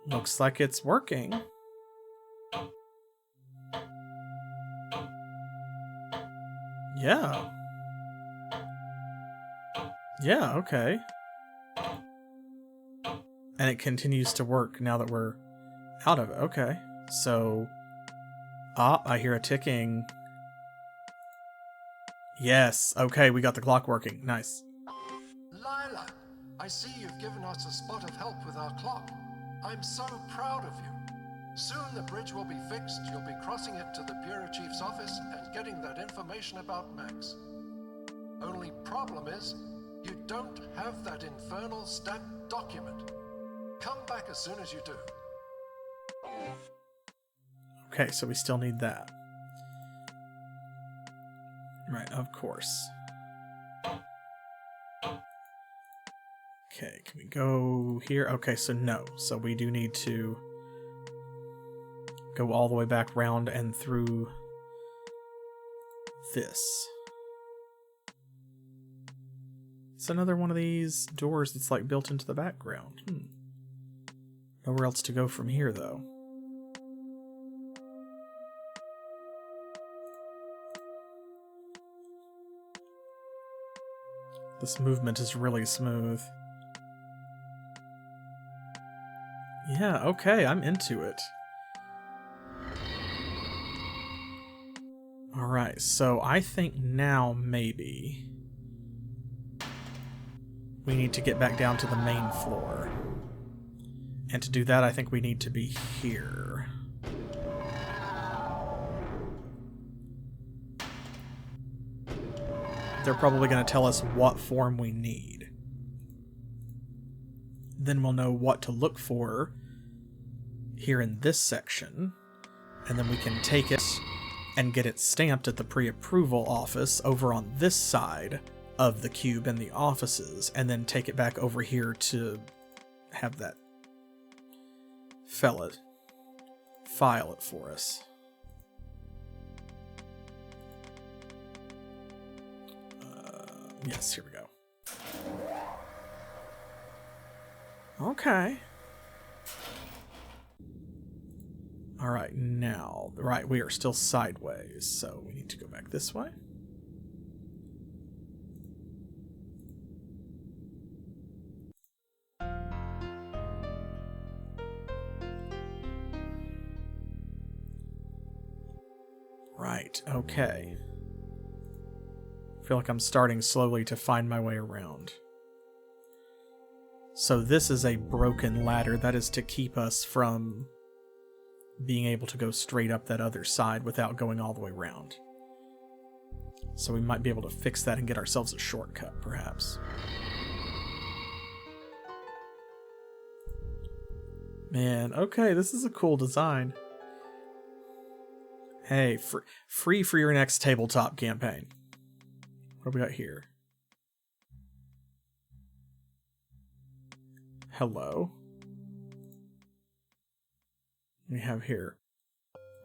Looks like it's working. Yeah. Yeah, okay. And it continues to work now that we're out of it. Okay. So... Ah, I hear a ticking. Yes. Okay, we got the clock working. Nice. Lilah, I see you've given us a spot of help with our clock. I'm so proud of you. Soon the bridge will be fixed, you'll be crossing it to the Bureau Chief's office and getting that information about Max. Only problem is, you don't have that infernal stamped document. Come back as soon as you do. Okay, so we still need that. Right, of course. Okay, can we go here? Okay, so no. So we do need to go all the way back round and through this. It's another one of these doors that's like built into the background. Nowhere else to go from here, though. This movement is really smooth. Yeah, okay, I'm into it. Alright, so I think now maybe we need to get back down to the main floor. And to do that, I think we need to be here. They're probably going to tell us what form we need. Then we'll know what to look for here in this section. And then we can take it and get it stamped at the pre-approval office over on this side of the cube in the offices, and then take it back over here to have that fella file it for us. Yes, here we go. Okay. Alright, now, right, we are still sideways, so we need to go back this way. Right, okay. I feel like I'm starting slowly to find my way around. So this is a broken ladder. That is to keep us from being able to go straight up that other side without going all the way around. So we might be able to fix that and get ourselves a shortcut, perhaps. Man, okay, this is a cool design. Hey, free for your next tabletop campaign. What do we got here? Hello. We have here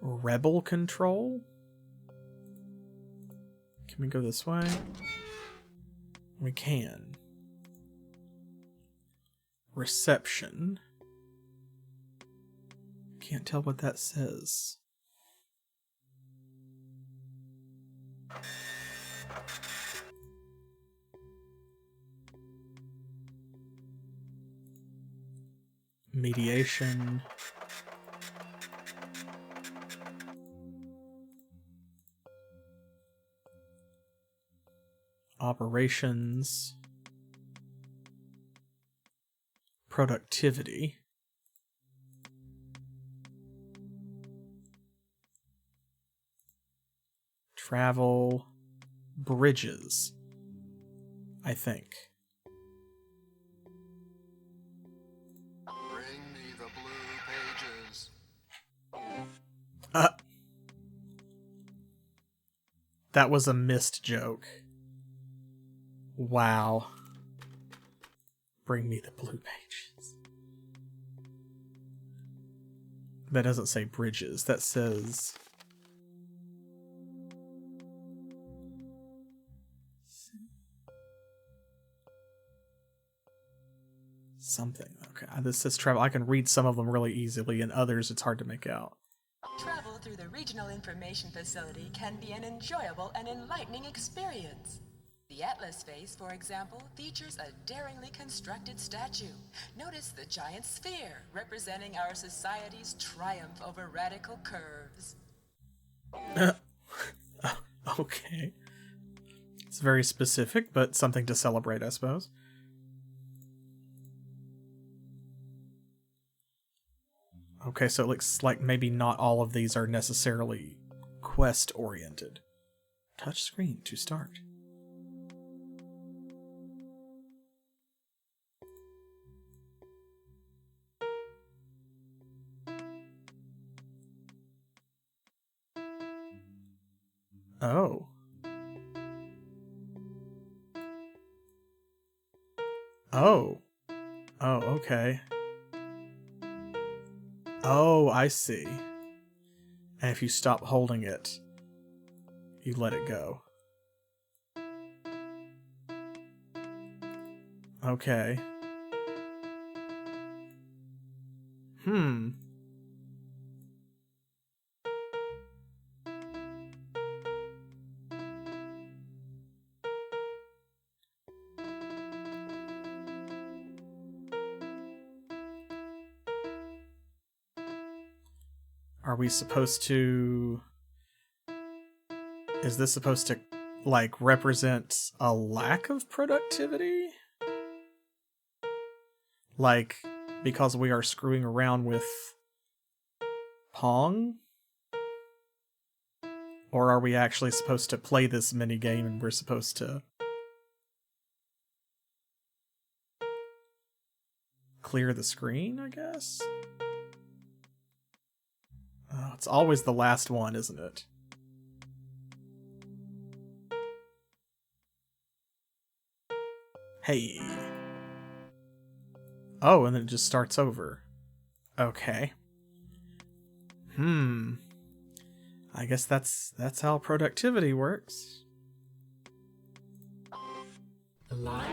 rebel control. Can we go this way? We can. Reception. Can't tell what that says. Mediation. Operations. Productivity. Travel. Bridges. I think. Bring me the blue pages. That was a Myst joke. Wow. Bring me the blue pages. That doesn't say bridges. That says... something. Okay, this says travel. I can read some of them really easily, and others it's hard to make out. Travel through the Regional Information Facility can be an enjoyable and enlightening experience. The Atlas Face, for example, features a daringly constructed statue. Notice the giant sphere, representing our society's triumph over radical curves. Okay. It's very specific, but something to celebrate, I suppose. Okay, so it looks like maybe not all of these are necessarily quest-oriented. Touch screen to start. Oh. Oh. Oh, okay. Oh, I see. And if you stop holding it, you let it go. Okay. Are we supposed to... Is this supposed to, like, represent a lack of productivity? Like, because we are screwing around with Pong? Or are we actually supposed to play this minigame and we're supposed to clear the screen, I guess? Oh, it's always the last one, isn't it? Hey. Oh, and then it just starts over. Okay. I guess that's how productivity works. Lilah,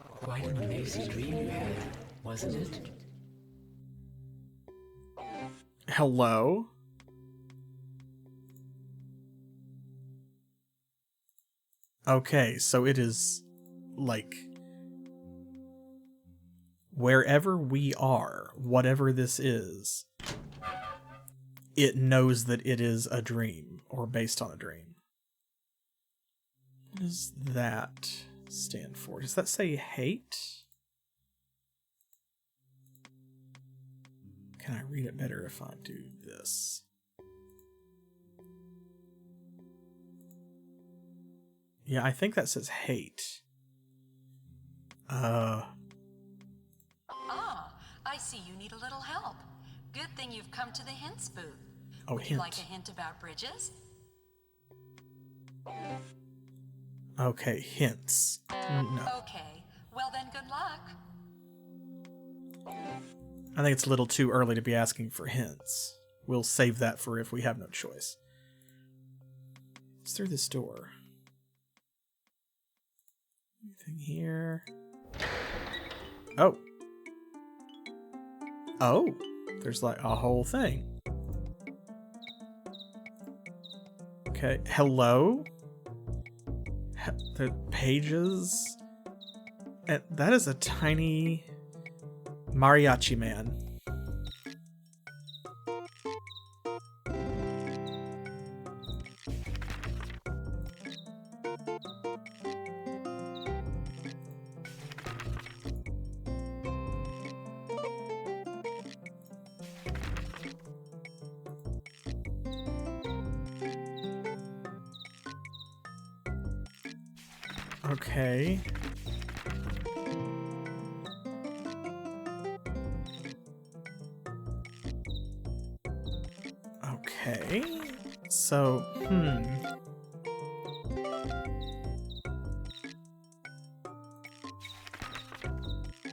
quite an amazing dream you had, wasn't it? Hello? Okay, so it is, like, wherever we are, whatever this is, it knows that it is a dream, or based on a dream. What does that stand for? Does that say hate? Can I read it better if I do this? Yeah, I think that says hate. Ah, I see you need a little help. Good thing you've come to the hints booth. Oh, Would you like a hint about bridges? Okay, hints. No. Okay, well then good luck. I think it's a little too early to be asking for hints. We'll save that for if we have no choice. It's through this door. Anything here? Oh. Oh. There's like a whole thing. Okay. Hello? The pages? And that is a tiny mariachi man. Okay. Okay. So,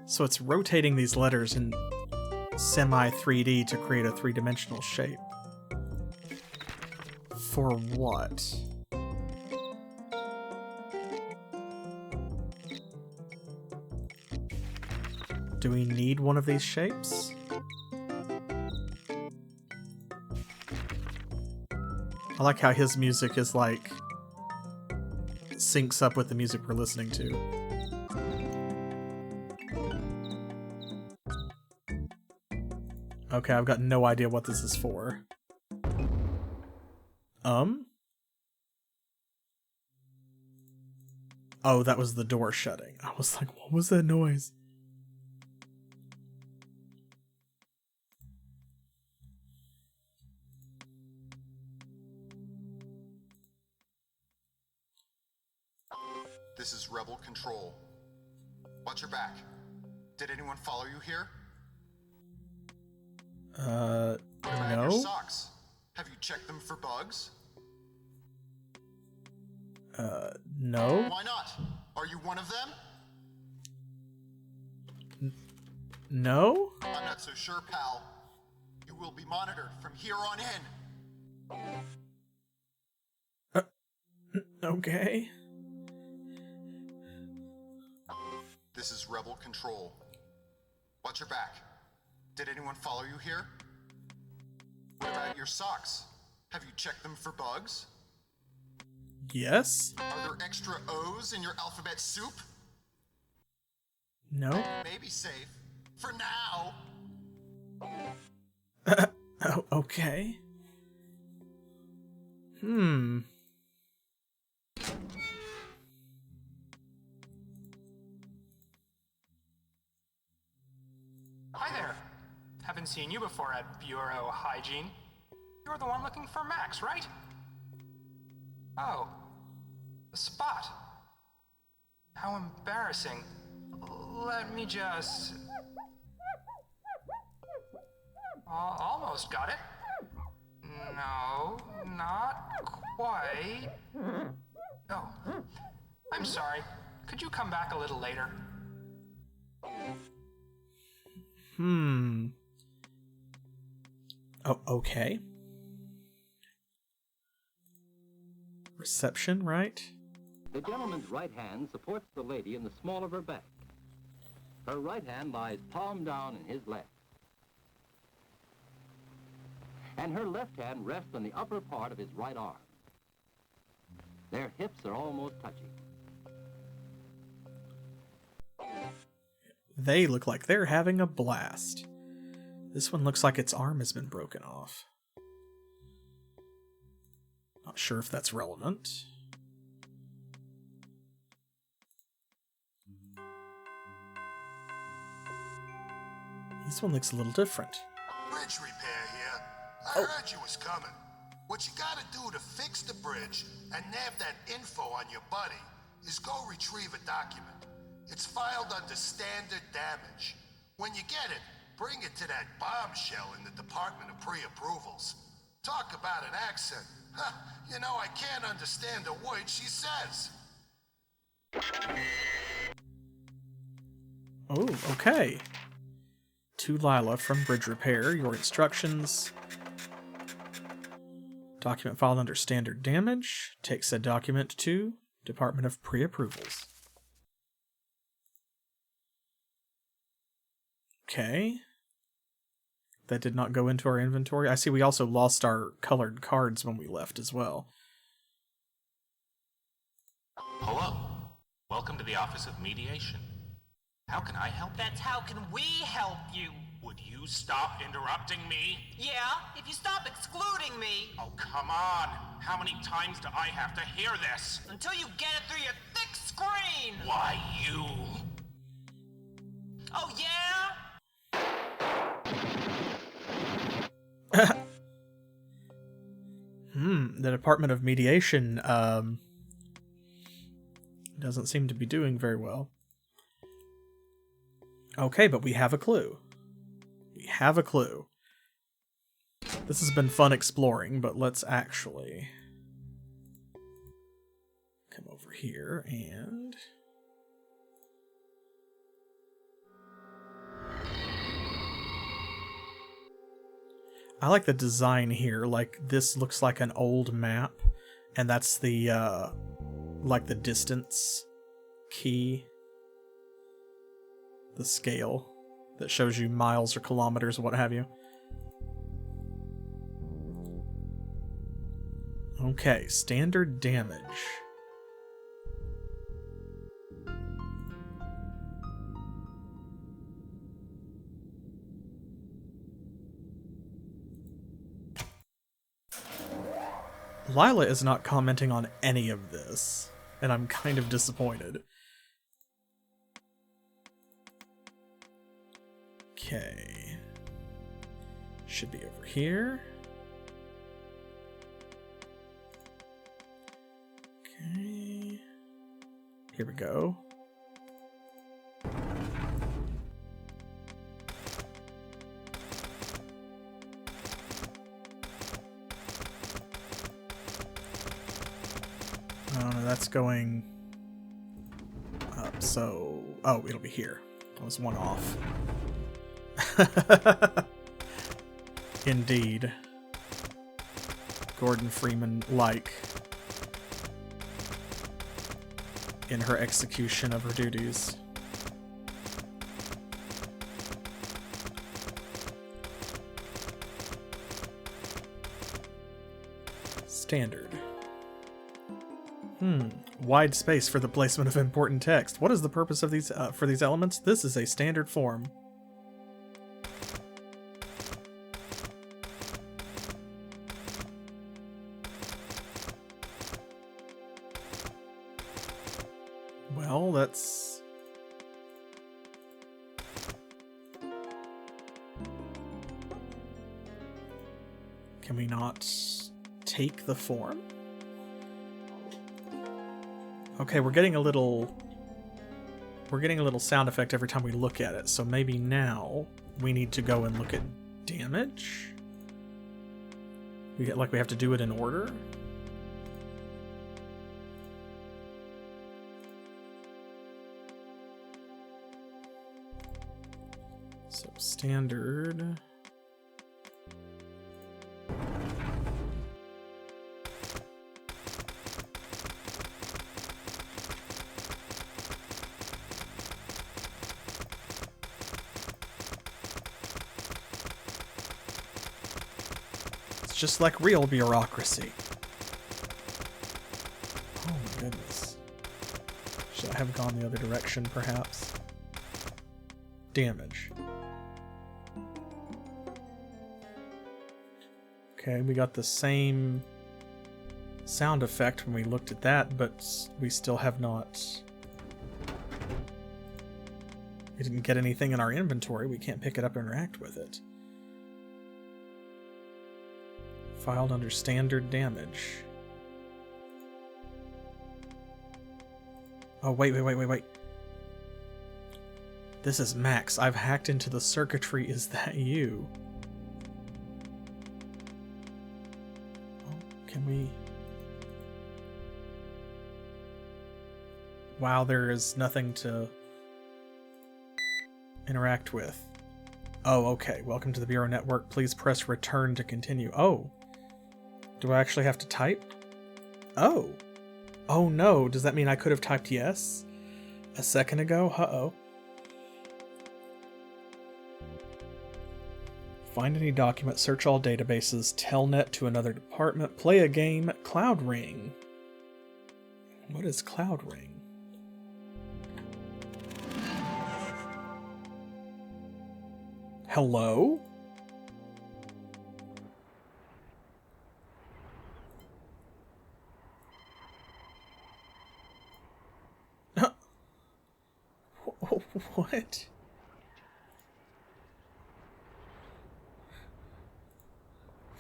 So it's rotating these letters in semi-3D to create a three-dimensional shape. For what? Do we need one of these shapes? I like how his music is like syncs up with the music we're listening to. Okay, I've got no idea what this is for. Oh, that was the door shutting. I was like, what was that noise? This is Rebel Control. Watch your back. Did anyone follow you here? What about your no. socks? Have you checked them for bugs? No. Why not? Are you one of them? No? I'm not so sure, pal. You will be monitored from here on in. Okay. This is Rebel Control. Watch your back. Did anyone follow you here? What about your socks? Have you checked them for bugs? Yes? Are there extra O's in your alphabet soup? No? Maybe safe. For now. Oh, okay. Hmm. Hi there. Haven't seen you before at Bureau Hygiene. You're the one looking for Max, right? Oh. A spot. How embarrassing. Let me just... almost got it. No, not quite. Oh. I'm sorry. Could you come back a little later? Oh, okay. Reception, right? The gentleman's right hand supports the lady in the small of her back. Her right hand lies palm down in his lap. And her left hand rests on the upper part of his right arm. Their hips are almost touching. They look like they're having a blast. This one looks like its arm has been broken off. Not sure if that's relevant. This one looks a little different. Bridge repair here. I heard you was coming. What you gotta do to fix the bridge and nab that info on your buddy is go retrieve a document. It's filed under standard damage. When you get it, bring it to that bombshell in the Department of Pre-Approvals. Talk about an accent. Huh, you know, I can't understand a word she says. Oh, okay. To Lilah from Bridge Repair, your instructions. Document filed under standard damage. Take said document to Department of Pre-Approvals. Okay. That did not go into our inventory. I see we also lost our colored cards when we left as well. Hello. Welcome to the Office of Mediation. How can I help you? That's how can we help you? Would you stop interrupting me? Yeah, if you stop excluding me. Oh, come on. How many times do I have to hear this? Until you get it through your thick screen. Why, you... Oh, yeah? The Department of Mediation, doesn't seem to be doing very well. Okay, but we have a clue. We have a clue. This has been fun exploring, but let's actually come over here and... I like the design here. Like, this looks like an old map, and that's the, like the distance key. The scale that shows you miles or kilometers or what have you. Okay, standard damage. Lilah is not commenting on any of this, and I'm kind of disappointed. Okay. Should be over here. Okay. Here we go. Oh no, that's going up, so... Oh, it'll be here. I was one off. Indeed. Gordon Freeman-like in her execution of her duties. Standard. Wide space for the placement of important text. What is the purpose of these for these elements? This is a standard form. Well, that's... Can we not take the form? Okay, we're getting a little sound effect every time we look at it, so maybe now we need to go and look at damage? We have to do it in order? So standard. Just like real bureaucracy. Oh my goodness. Should I have gone the other direction, perhaps? Damage. Okay, we got the same sound effect when we looked at that, but we still have not... We didn't get anything in our inventory. We can't pick it up and interact with it. Filed under standard damage. Oh, wait. This is Max. I've hacked into the circuitry. Is that you? Oh, can we... Wow, there is nothing to interact with. Oh, okay. Welcome to the Bureau Network. Please press return to continue. Oh. Do I actually have to type? Oh. Oh no, does that mean I could have typed yes a second ago? Uh-oh. Find any document, search all databases, telnet to another department, play a game, Cloud Ring. What is Cloud Ring? Hello? What?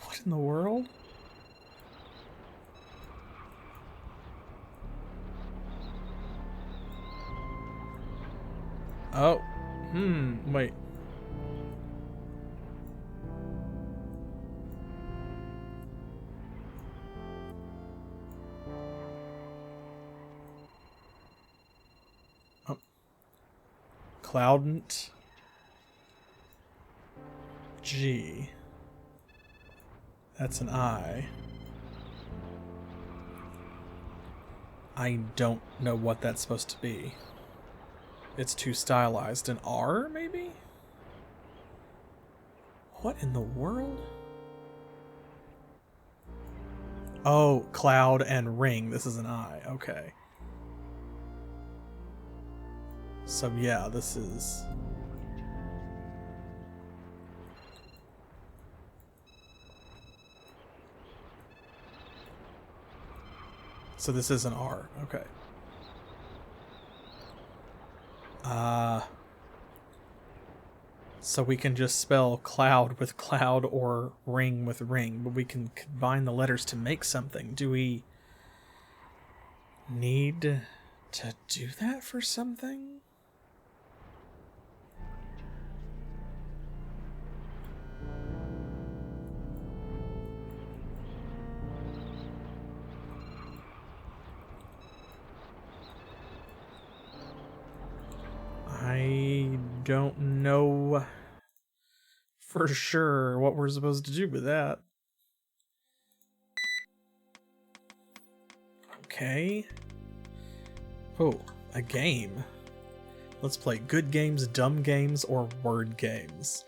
What in the world? Oh. Wait. Cloudant G. That's an I. I don't know what that's supposed to be. It's too stylized. An R, maybe? What in the world? Oh, cloud and ring. This is an I. Okay. So yeah, this is... So this is an R. Okay. So we can just spell cloud with cloud or ring with ring, but we can combine the letters to make something. Do we need to do that for something? I don't know for sure what we're supposed to do with that. Okay. Oh, a game. Let's play good games, dumb games, or word games.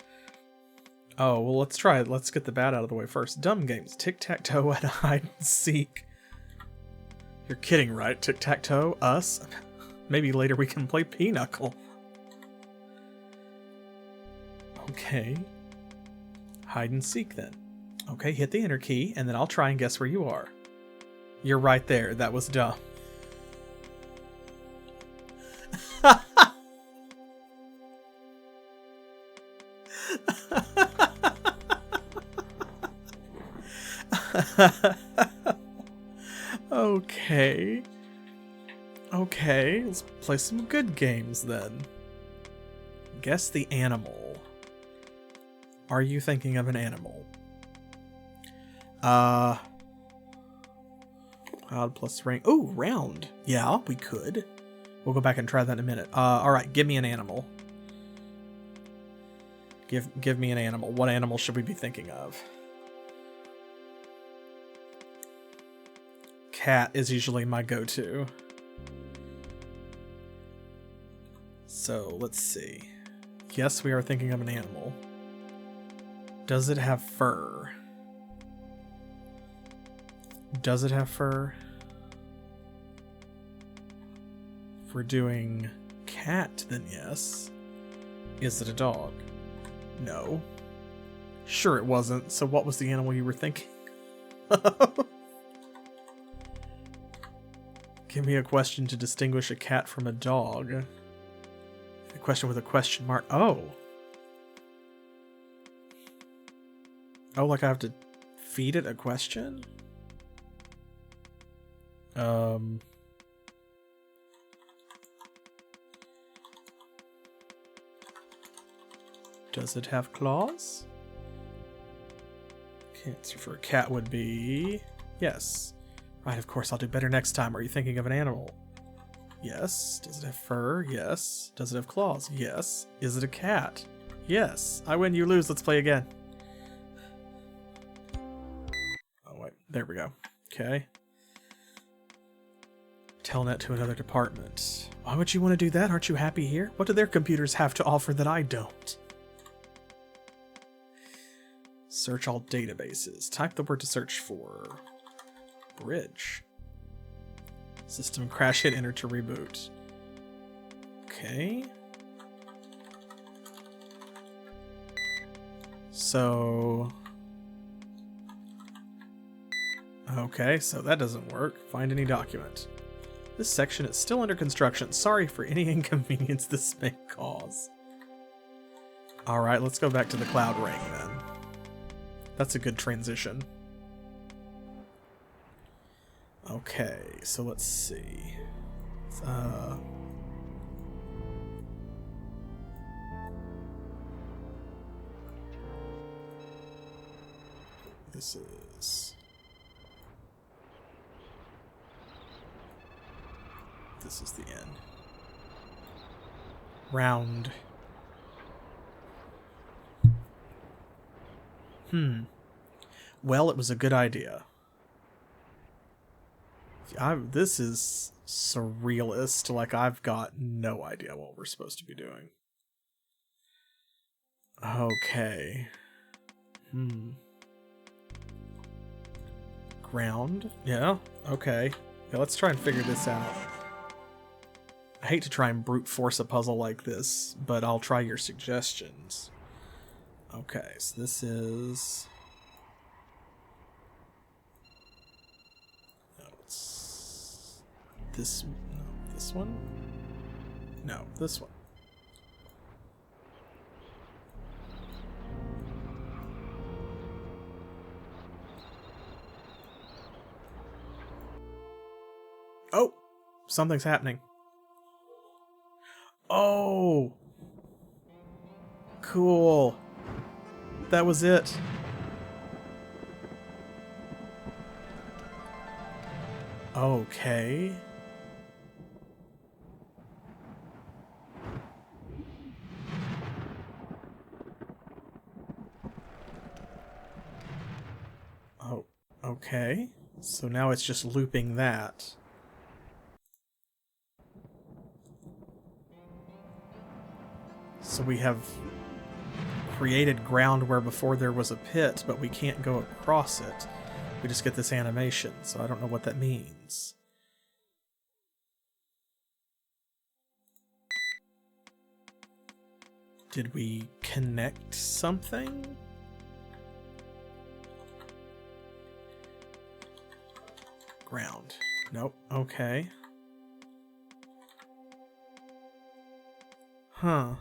Oh, well, let's try it. Let's get the bad out of the way first. Dumb games. Tic-tac-toe and hide and seek. You're kidding, right? Tic-tac-toe? Us? Maybe later we can play Pinochle. Okay. Hide and seek then. Okay, hit the enter key, and then I'll try and guess where you are. You're right there. That was dumb. Okay. Okay, let's play some good games then. Guess the animal. Are you thinking of an animal? Cloud plus ring. Ooh, round. Yeah, we could. We'll go back and try that in a minute. Alright, give me an animal. Give me an animal. What animal should we be thinking of? Cat is usually my go-to. So, let's see. Yes, we are thinking of an animal. Does it have fur? Does it have fur? If we're doing cat, then yes. Is it a dog? No. Sure it wasn't, so what was the animal you were thinking? Give me a question to distinguish a cat from a dog. A question with a question mark. Oh. Oh, like I have to feed it a question? Does it have claws? Answer for a cat would be yes. Right, of course, I'll do better next time. Are you thinking of an animal? Yes. Does it have fur? Yes. Does it have claws? Yes. Is it a cat? Yes. I win, you lose. Let's play again. Oh, wait. There we go. Okay. Telnet to another department. Why would you want to do that? Aren't you happy here? What do their computers have to offer that I don't? Search all databases. Type the word to search for. Bridge. System crash, hit enter to reboot. Okay. So... okay, so that doesn't work. Find any document. This section is still under construction. Sorry for any inconvenience this may cause. Alright, let's go back to the cloud ring then. That's a good transition. Okay, so let's see. This is the end. Round. Well, it was a good idea. This is surrealist. Like, I've got no idea what we're supposed to be doing. Okay. Ground? Yeah, okay. Yeah, let's try and figure this out. I hate to try and brute force a puzzle like this, but I'll try your suggestions. Okay, so this is... no, it's... this... no, this one? No, this one. Oh! Something's happening. Oh! Cool. That was it. Okay. Oh, okay. So now it's just looping that. So we have created ground where before there was a pit, but we can't go across it. We just get this animation, so I don't know what that means. Did we connect something? Ground. Nope. Okay. Huh.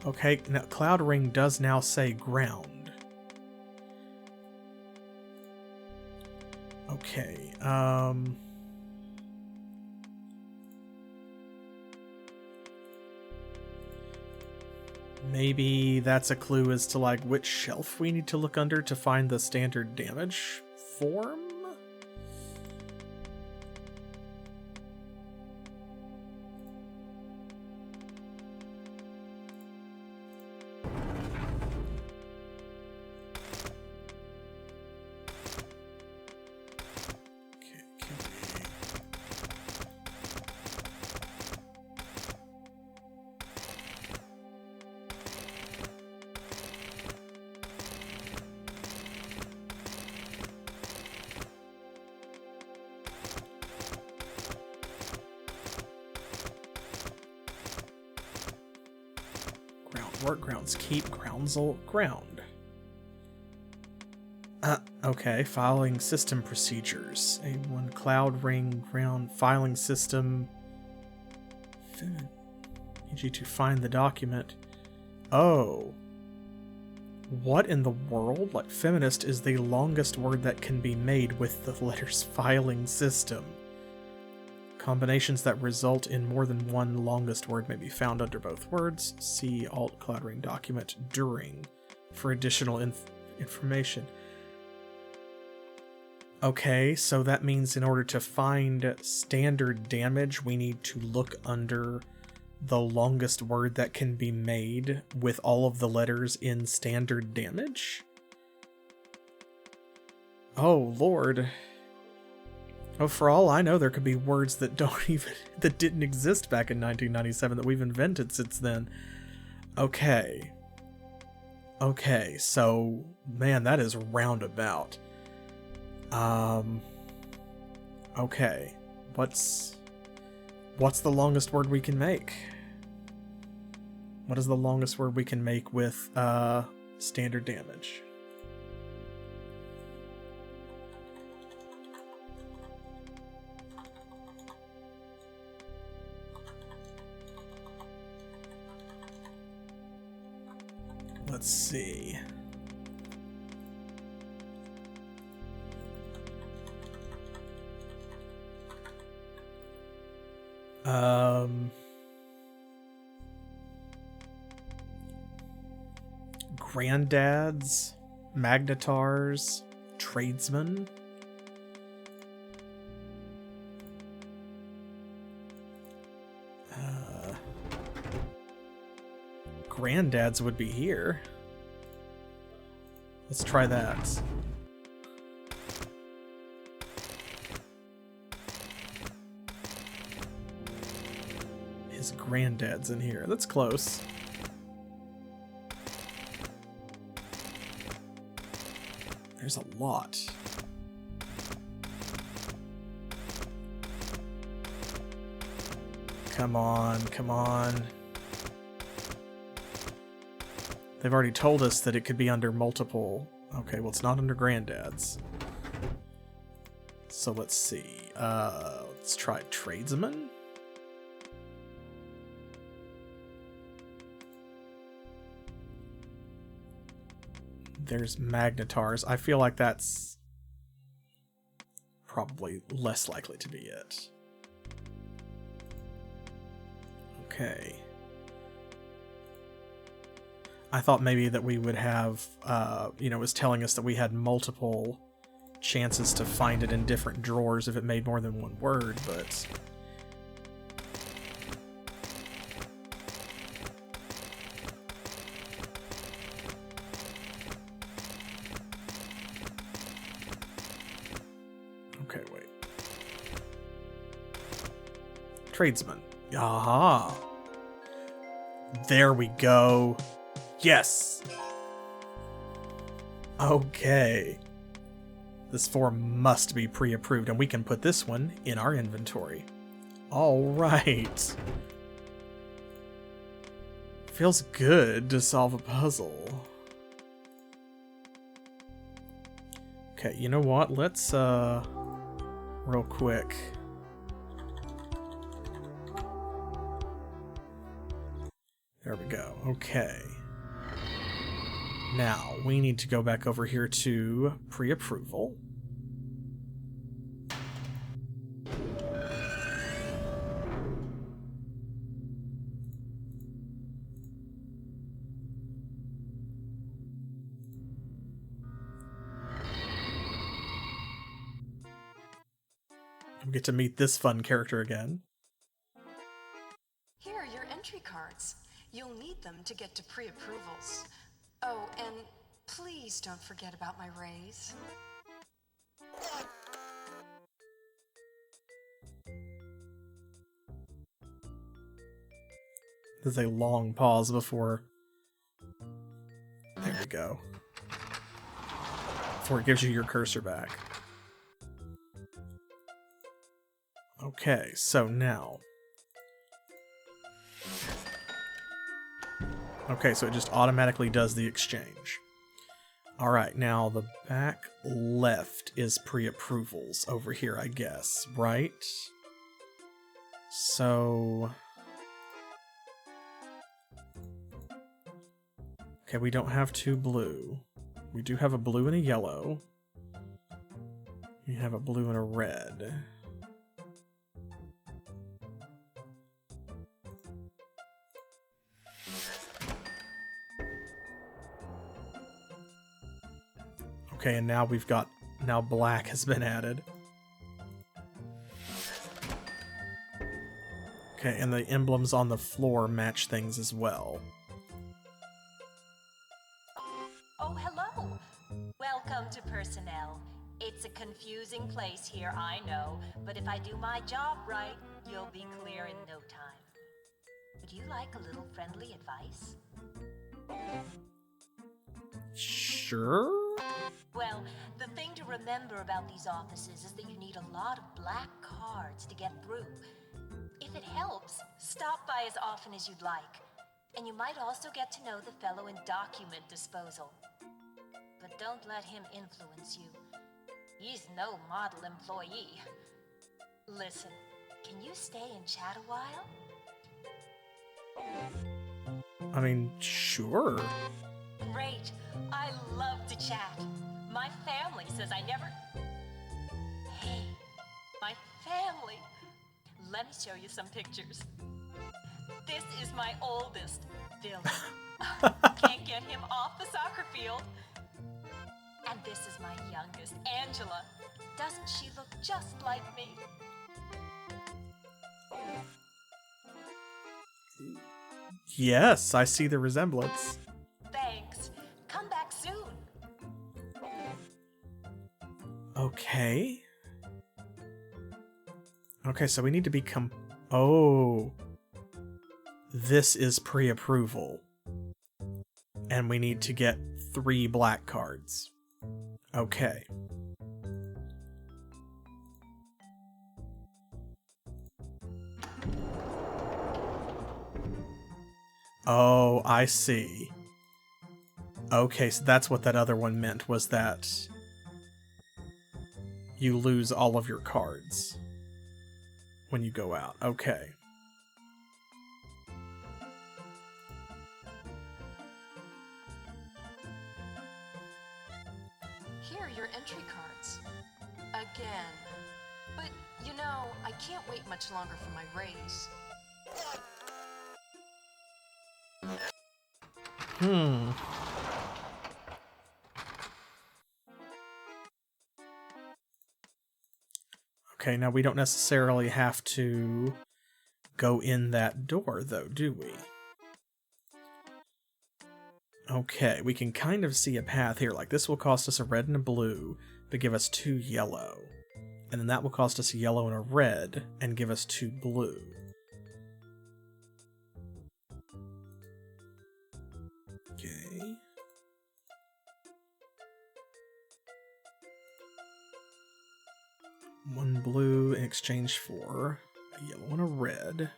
Okay, now Cloud Ring does now say ground. Okay, maybe that's a clue as to like which shelf we need to look under to find the standard damage form? Work, grounds keep, groundsel, ground. Okay, filing system procedures. A1 cloud ring, ground, filing system. Need you to find the document. Oh. What in the world? Like, feminist is the longest word that can be made with the letters filing system. Combinations that result in more than one longest word may be found under both words. See Alt Cloud Ring document during for additional information. Okay, so that means in order to find standard damage, we need to look under the longest word that can be made with all of the letters in standard damage? Oh, Lord. Oh, for all I know, there could be words that that didn't exist back in 1997 that we've invented since then. Okay. Okay, so, man, that is roundabout. Okay. What's the longest word we can make? What is the longest word we can make with, standard damage? Let's see. Granddads, magnetars, tradesmen. Granddads would be here. Let's try that. His granddad's in here. That's close. There's a lot. Come on, come on. They've already told us that it could be under multiple. Okay, well, it's not under granddads. So let's see. Let's try tradesman. There's magnetars. I feel like that's probably less likely to be it. Okay. I thought maybe that we would have, it was telling us that we had multiple chances to find it in different drawers if it made more than one word, but... Okay, wait. Tradesman. Aha! There we go. Yes! Okay. This form must be pre-approved, and we can put this one in our inventory. Alright. Feels good to solve a puzzle. Okay, you know what? Let's, real quick. There we go. Okay. Now, we need to go back over here to pre-approval. We get to meet this fun character again. Here are your entry cards. You'll need them to get to pre-approvals. Oh, and please don't forget about my raise. There's a long pause before... There we go. Before it gives you your cursor back. Okay, so now... Okay, so it just automatically does the exchange. Alright, now the back left is pre-approvals over here, I guess, right? So... Okay, we don't have 2 blue. We do have a blue and a yellow. We have a blue and a red. Okay, and now we've got... Now black has been added. Okay, and the emblems on the floor match things as well. Oh, hello. Welcome to personnel. It's a confusing place here, I know, but if I do my job right, you'll be clear in no time. Would you like a little friendly advice? Sure? Well, the thing to remember about these offices is that you need a lot of black cards to get through. If it helps, stop by as often as you'd like. And you might also get to know the fellow in document disposal. But don't let him influence you. He's no model employee. Listen, can you stay and chat a while? I mean, sure. Great. I love to chat. My family says I never... Hey, my family. Let me show you some pictures. This is my oldest, Dylan. Can't get him off the soccer field. And this is my youngest, Angela. Doesn't she look just like me? Yes, I see the resemblance. Thanks. Come back soon. Okay. Okay, so we need to become... Oh. This is pre-approval. And we need to get 3 black cards. Okay. Oh, I see. Okay, so that's what that other one meant, was that you lose all of your cards when you go out. Okay. Here are your entry cards. Again. But, you know, I can't wait much longer for my raise. Okay, now we don't necessarily have to go in that door, though, do we? Okay, we can kind of see a path here. Like, this will cost us a red and a blue, but give us 2 yellow. And then that will cost us a yellow and a red, and give us 2 blue. Okay. One blue in exchange for a yellow and a red.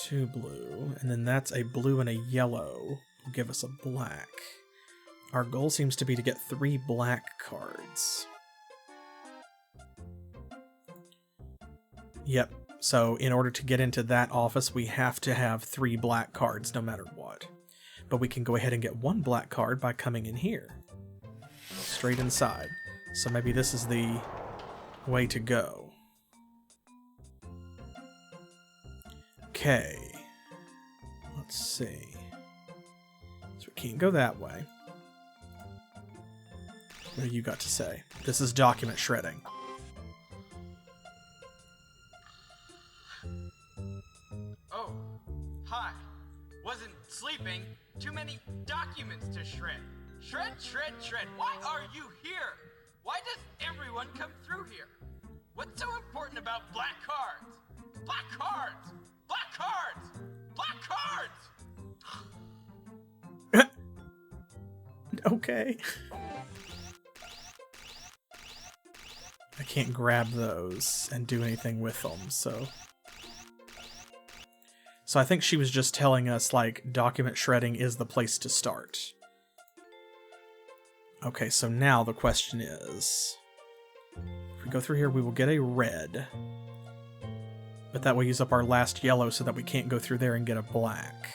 2 blue. And then that's a blue and a yellow. Will give us a black. Our goal seems to be to get 3 black cards. Yep. So in order to get into that office, we have to have 3 black cards no matter what. But we can go ahead and get 1 black card by coming in here. Straight inside. So maybe this is the way to go. Okay. Let's see. So we can't go that way. What do you got to say? This is document shredding. sleeping. Too many documents to shred. Shred, shred, shred. Why are you here? Why does everyone come through here? What's so important about black cards? Black cards! Black cards! Black cards! Okay. I can't grab those and do anything with them, so... So I think she was just telling us, like, document shredding is the place to start. Okay, so now the question is... If we go through here, we will get a red. But that will use up our last yellow so that we can't go through there and get a black.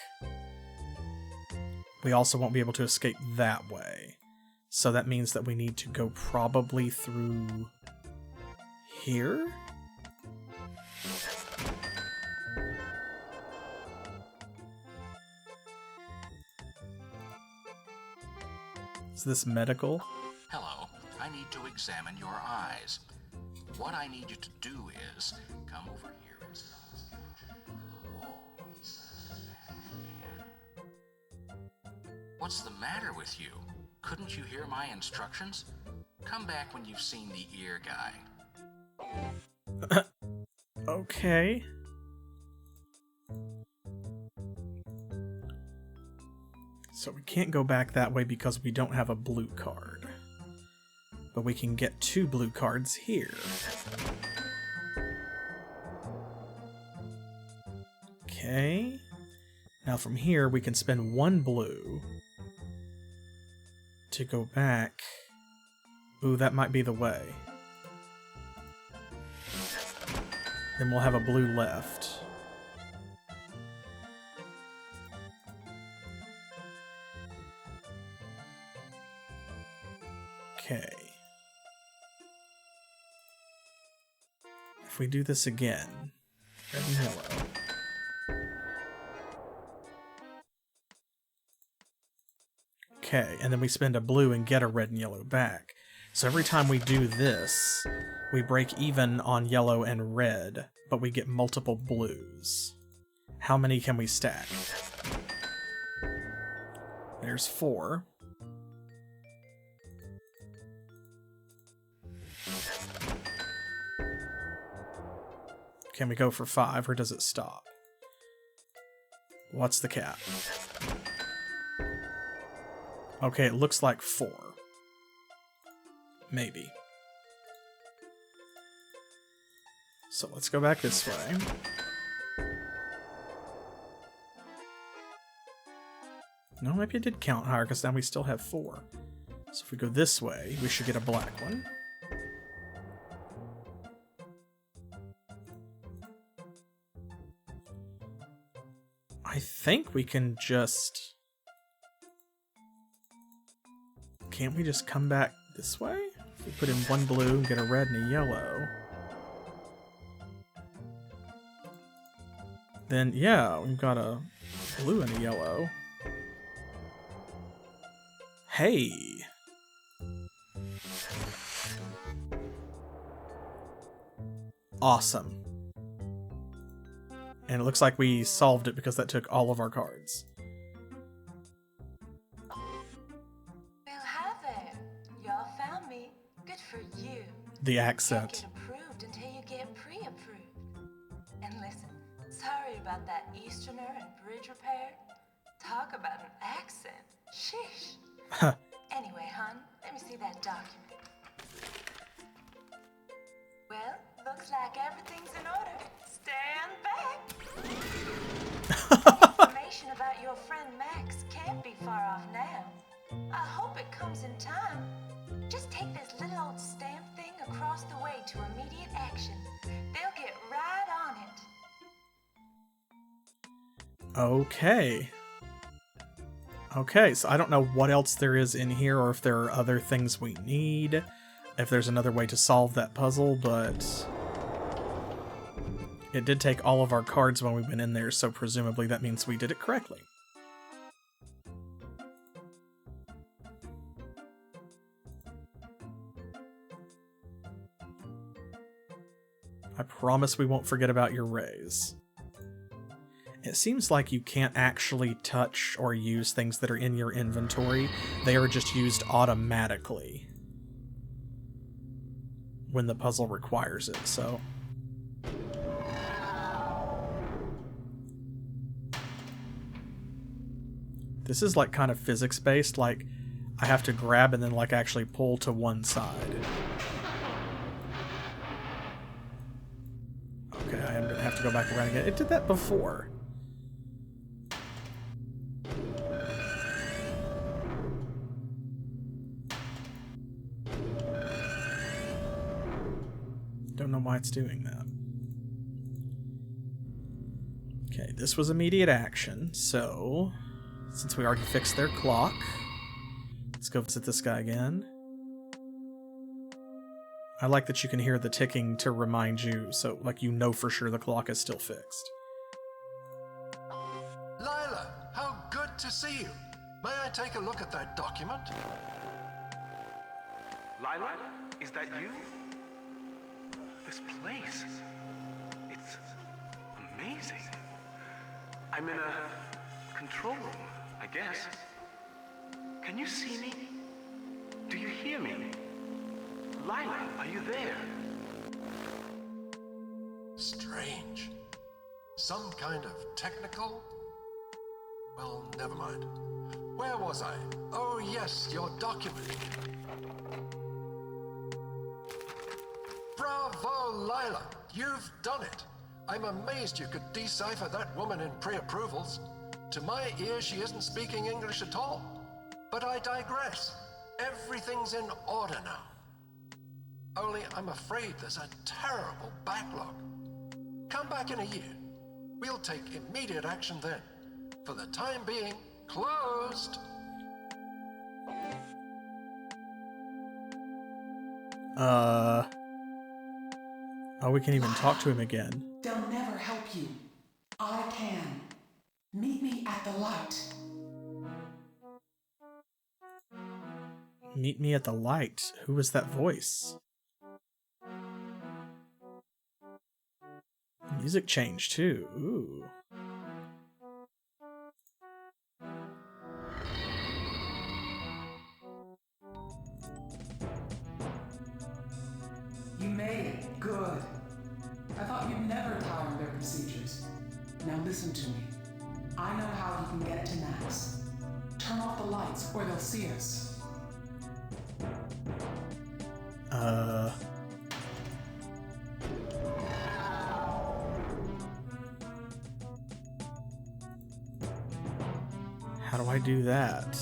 We also won't be able to escape that way. So that means that we need to go probably through... here? Is this medical? Hello, I need to examine your eyes. What I need you to do is come over here and What's the matter with you? Couldn't you hear my instructions? Come back when you've seen the ear guy. Okay. So we can't go back that way because we don't have a blue card. But we can get 2 blue cards here. Okay. Now from here we can spend 1 blue to go back. Ooh, that might be the way. Then we'll have a blue left. Okay. If we do this again, red and yellow. Okay, and then we spend a blue and get a red and yellow back. So every time we do this, we break even on yellow and red, but we get multiple blues. How many can we stack? There's 4. Can we go for 5, or does it stop? What's the cap? Okay, it looks like 4. Maybe. So let's go back this way. No, maybe it did count higher, because now we still have 4. So if we go this way, we should get a black one. I think we can just... Can't we just come back this way? If we put in 1 blue and get a red and a yellow. Then, yeah, we've got a blue and a yellow. Hey! Awesome. And it looks like we solved it because that took all of our cards. Well, hi there. Y'all found me. Good for you. The accent. You can't get approved until you get pre-approved. And listen, sorry about that Easterner and bridge repair. Talk about an accent. Sheesh. Anyway, hon, let me see that document. Well, looks like everything's in order. Stand back. Information about your friend Max can't be far off now. I hope it comes in time. Just take this little old stamp thing across the way to immediate action. They'll get right on it. Okay. Okay, so I don't know what else there is in here or if there are other things we need. If there's another way to solve that puzzle, but... It did take all of our cards when we went in there, so presumably that means we did it correctly. I promise we won't forget about your raise. It seems like you can't actually touch or use things that are in your inventory. They are just used automatically when the puzzle requires it, so... This is like kind of physics-based, like I have to grab and then like actually pull to one side. Okay, I'm gonna have to go back around again. It did that before. Don't know why it's doing that. Okay, this was immediate action, so since we already fixed their clock, let's go visit this guy again. I like that you can hear the ticking to remind you, so like you know for sure the clock is still fixed. Lilah, how good to see you. May I take a look at that document? Lilah, is that you? This place, it's amazing. I'm in a control room, I guess. Can you see me? Do you hear me? Lilah, are you there? Strange. Some kind of technical? Well, never mind. Where was I? Oh yes, your document. Bravo, Lilah! You've done it! I'm amazed you could decipher that woman in pre-approvals. To my ear, she isn't speaking English at all. But I digress. Everything's in order now. Only I'm afraid there's a terrible backlog. Come back in a year. We'll take immediate action then. For the time being, closed. Oh, we can even talk to him again. They'll never help you. I can. Meet me at the light. Meet me at the light. Who was that voice? Music changed too. Ooh. You made it. Good. I thought you'd never tire of their procedures. Now listen to me. I know how you can get to Max. Turn off the lights or they'll see us. How do I do that?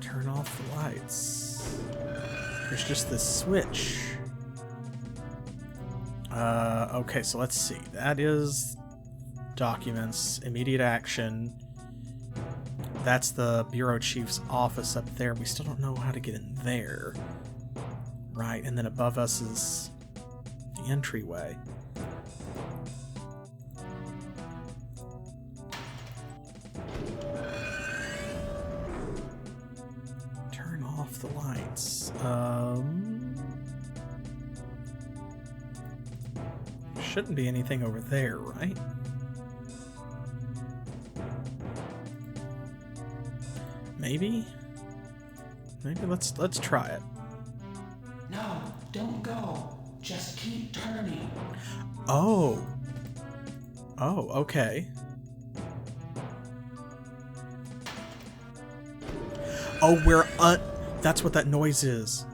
Turn off the lights. There's just this switch. Okay, so let's see. That is documents, immediate action. That's the bureau chief's office up there. We still don't know how to get in there. Right, and then above us is the entryway. Turn off the lights. Shouldn't be anything over there, right? Maybe? Maybe let's try it. No, don't go. Just keep turning. Oh. Oh, okay. Oh, that's what that noise is.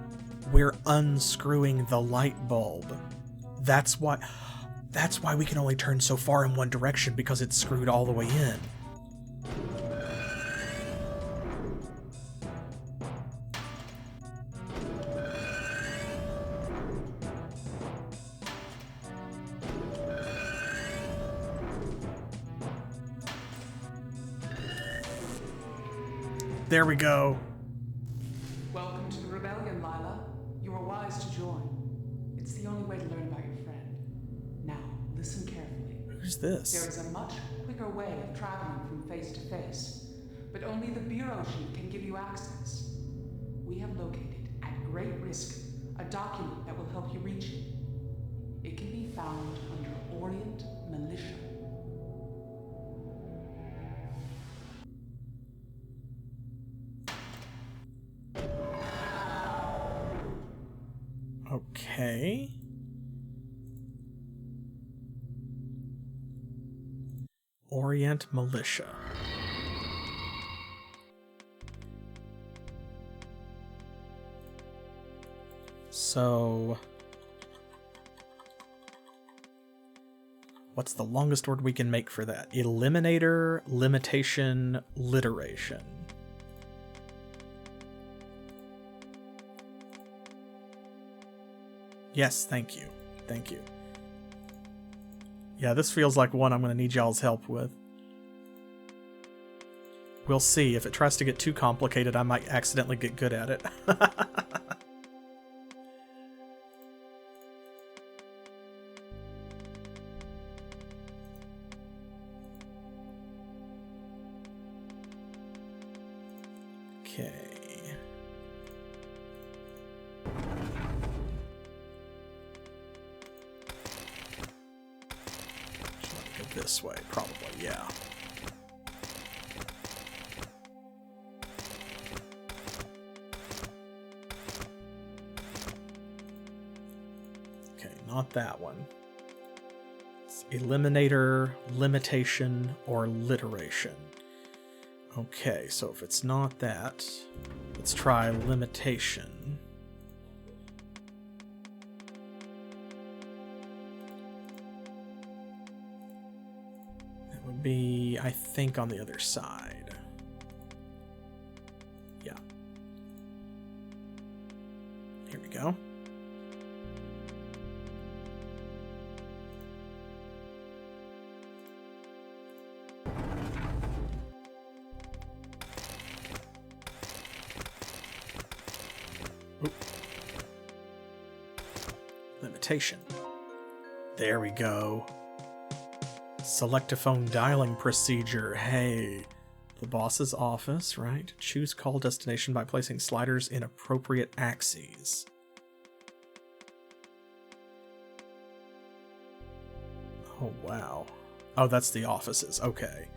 We're unscrewing the light bulb. That's why we can only turn so far in one direction, because it's screwed all the way in. There we go. Welcome to the rebellion, Lilah. You are wise to join. It's the only way to learn about your friend. Now, listen carefully. Who's this? There is a much quicker way of traveling from face to face, but only the bureau chief can give you access. We have located, at great risk, a document that will help you reach it. It can be found under Orient Militia. Okay. Orient Militia. So, what's the longest word we can make for that? Eliminator, limitation, literation. Yes, thank you. Thank you. Yeah, this feels like one I'm going to need y'all's help with. We'll see. If it tries to get too complicated, I might accidentally get good at it. Okay. Should I go this way? Probably, yeah. Okay, not that one. It's eliminator, limitation, or literation. Okay, so if it's not that, let's try limitation. That would be, I think, on the other side. Yeah. Here we go. Limitation. There we go. Select a phone dialing procedure. Hey, the boss's office, right? Choose call destination by placing sliders in appropriate axes. Oh, wow. Oh, that's the offices. Okay.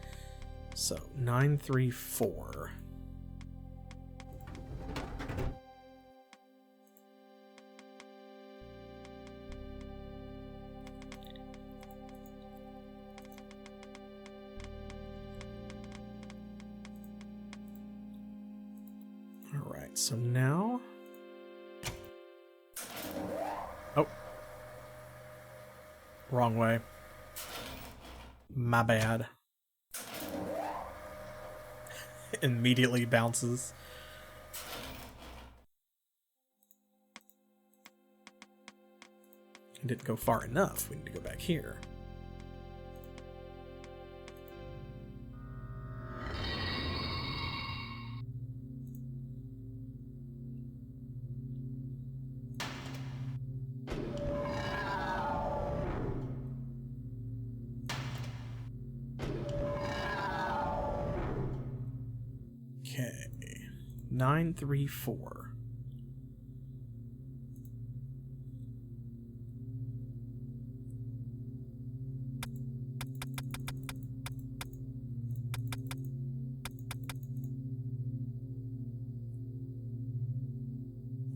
So, 934. Alright, so now... Oh. Wrong way. My bad. Immediately bounces. It didn't go far enough. We need to go back here. Okay. 934.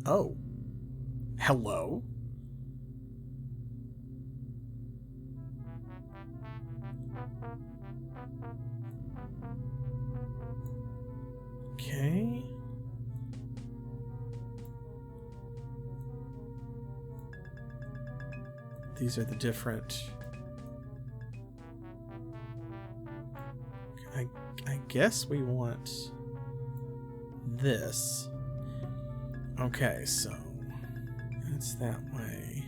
Oh. Hello? Okay. These are the different... I guess we want this. Okay, so that's that way.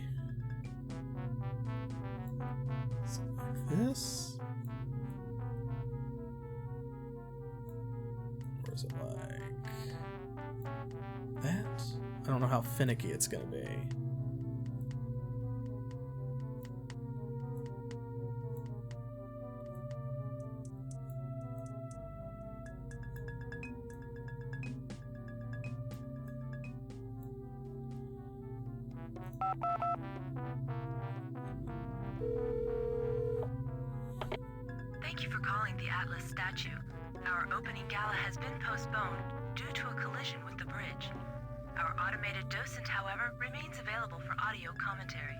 So like this. Or is it like that? I don't know how finicky it's gonna be. Thank you for calling the Atlas statue. Our opening gala has been postponed due to a collision with the bridge. Our automated docent, however, remains available for audio commentary.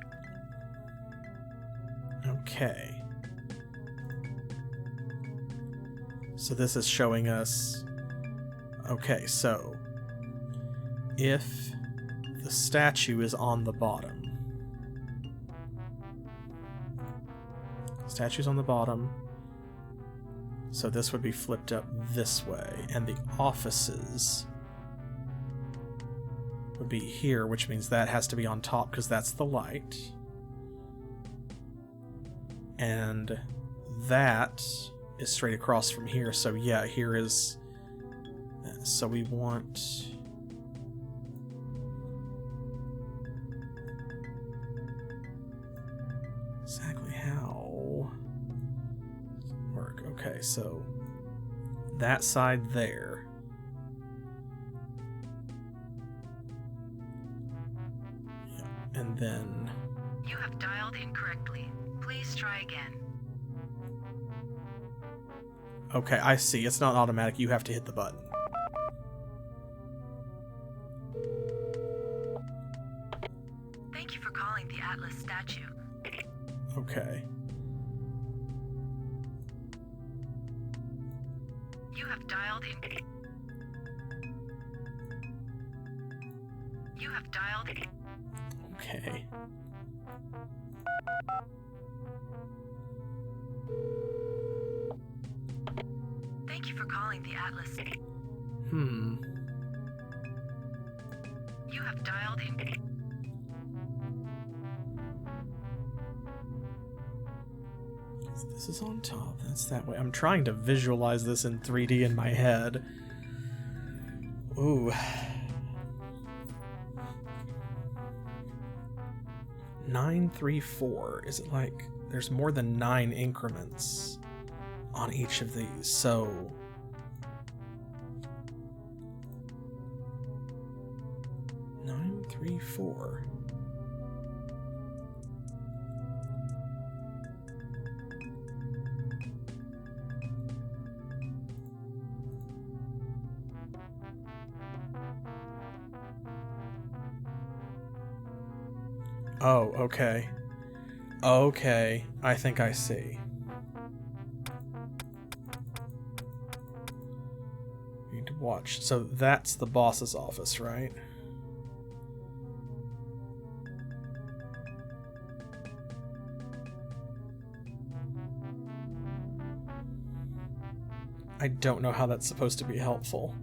Okay. So this is showing us... Okay, so... if the statue is on the bottom... Statue's on the bottom. So this would be flipped up this way, and the offices would be here, which means that has to be on top because that's the light. And that is straight across from here, so yeah, here is... So we want... Exactly how... work. Okay, so that side there. Yeah, and then... You have dialed incorrectly. Please try again. Okay, I see. It's not automatic. You have to hit the button. Thank you for calling the Atlas statue. Okay. You have dialed in. You have dialed in. Okay. Thank you for calling the Atlas. You have dialed in. This is on top. That's that way. I'm trying to visualize this in 3D in my head. Ooh. 9, 3, 4. Is it like there's more than 9 increments on each of these? So 9, 3, 4. Oh, okay. Okay, I think I see. Need to watch. So that's the boss's office, right? I don't know how that's supposed to be helpful.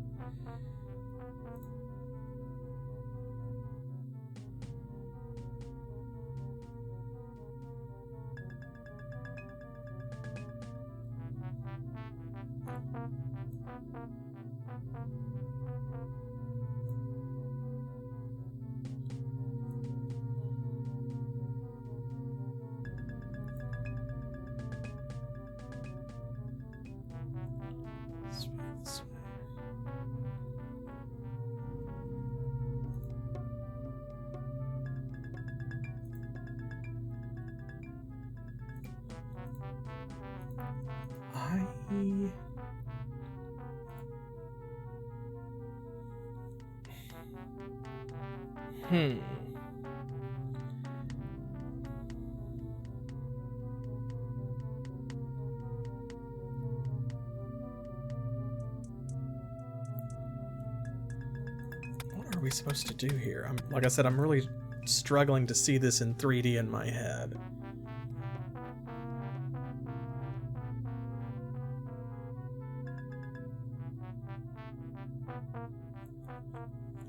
What are we supposed to do here? Like I said, I'm really struggling to see this in 3D in my head.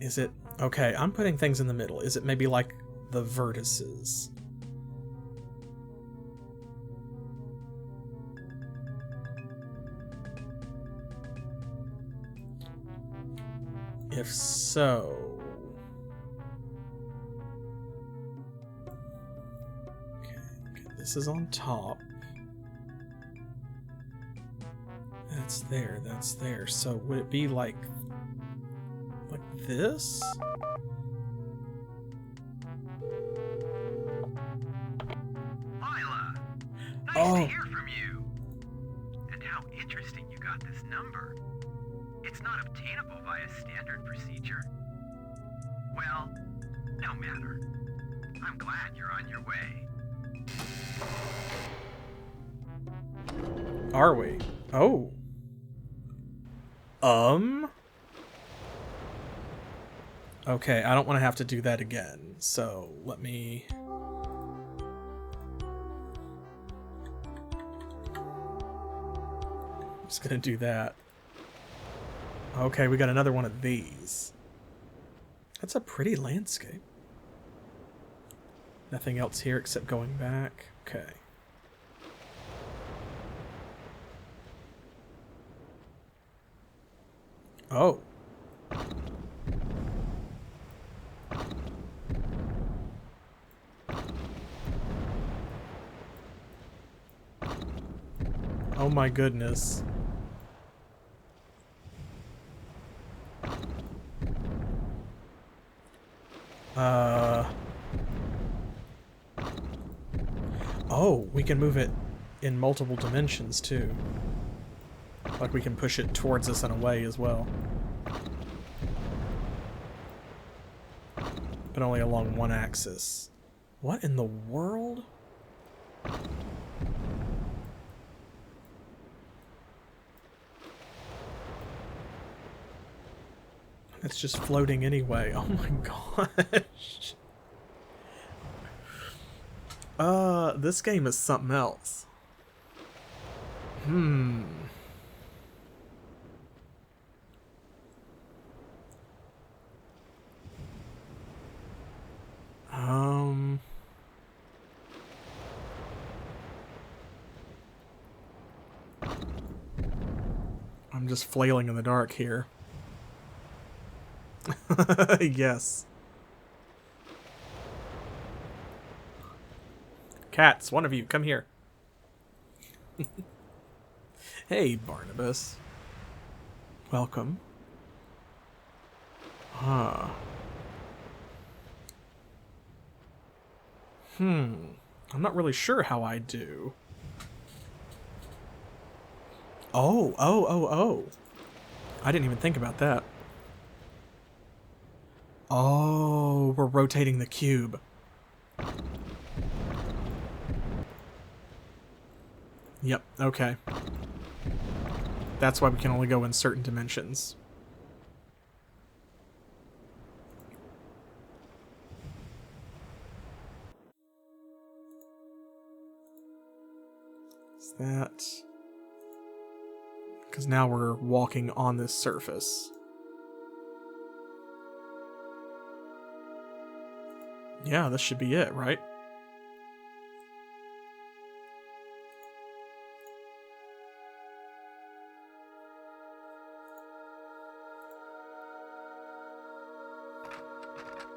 Is it... Okay, I'm putting things in the middle. Is it maybe like the vertices? If so... Okay, this is on top. That's there, that's there. So would it be like this? Lilah, Nice to hear from you. And how interesting you got this number. It's not obtainable via standard procedure. Well, no matter. I'm glad you're on your way. Are we? Oh. Okay, I don't want to have to do that again, so let me... I'm just gonna do that. Okay, we got another one of these. That's a pretty landscape. Nothing else here except going back. Okay. Oh. Oh my goodness. Oh, we can move it in multiple dimensions too. Like we can push it towards us and away as well. But only along one axis. What in the world? It's just floating anyway. Oh my gosh. This game is something else. I'm just flailing in the dark here. Yes. Cats, one of you, come here. Hey, Barnabas. Welcome. Huh. I'm not really sure how I do. Oh. I didn't even think about that. Oh, we're rotating the cube. Yep, okay. That's why we can only go in certain dimensions. Is that... Because now we're walking on this surface. Yeah, this should be it, right?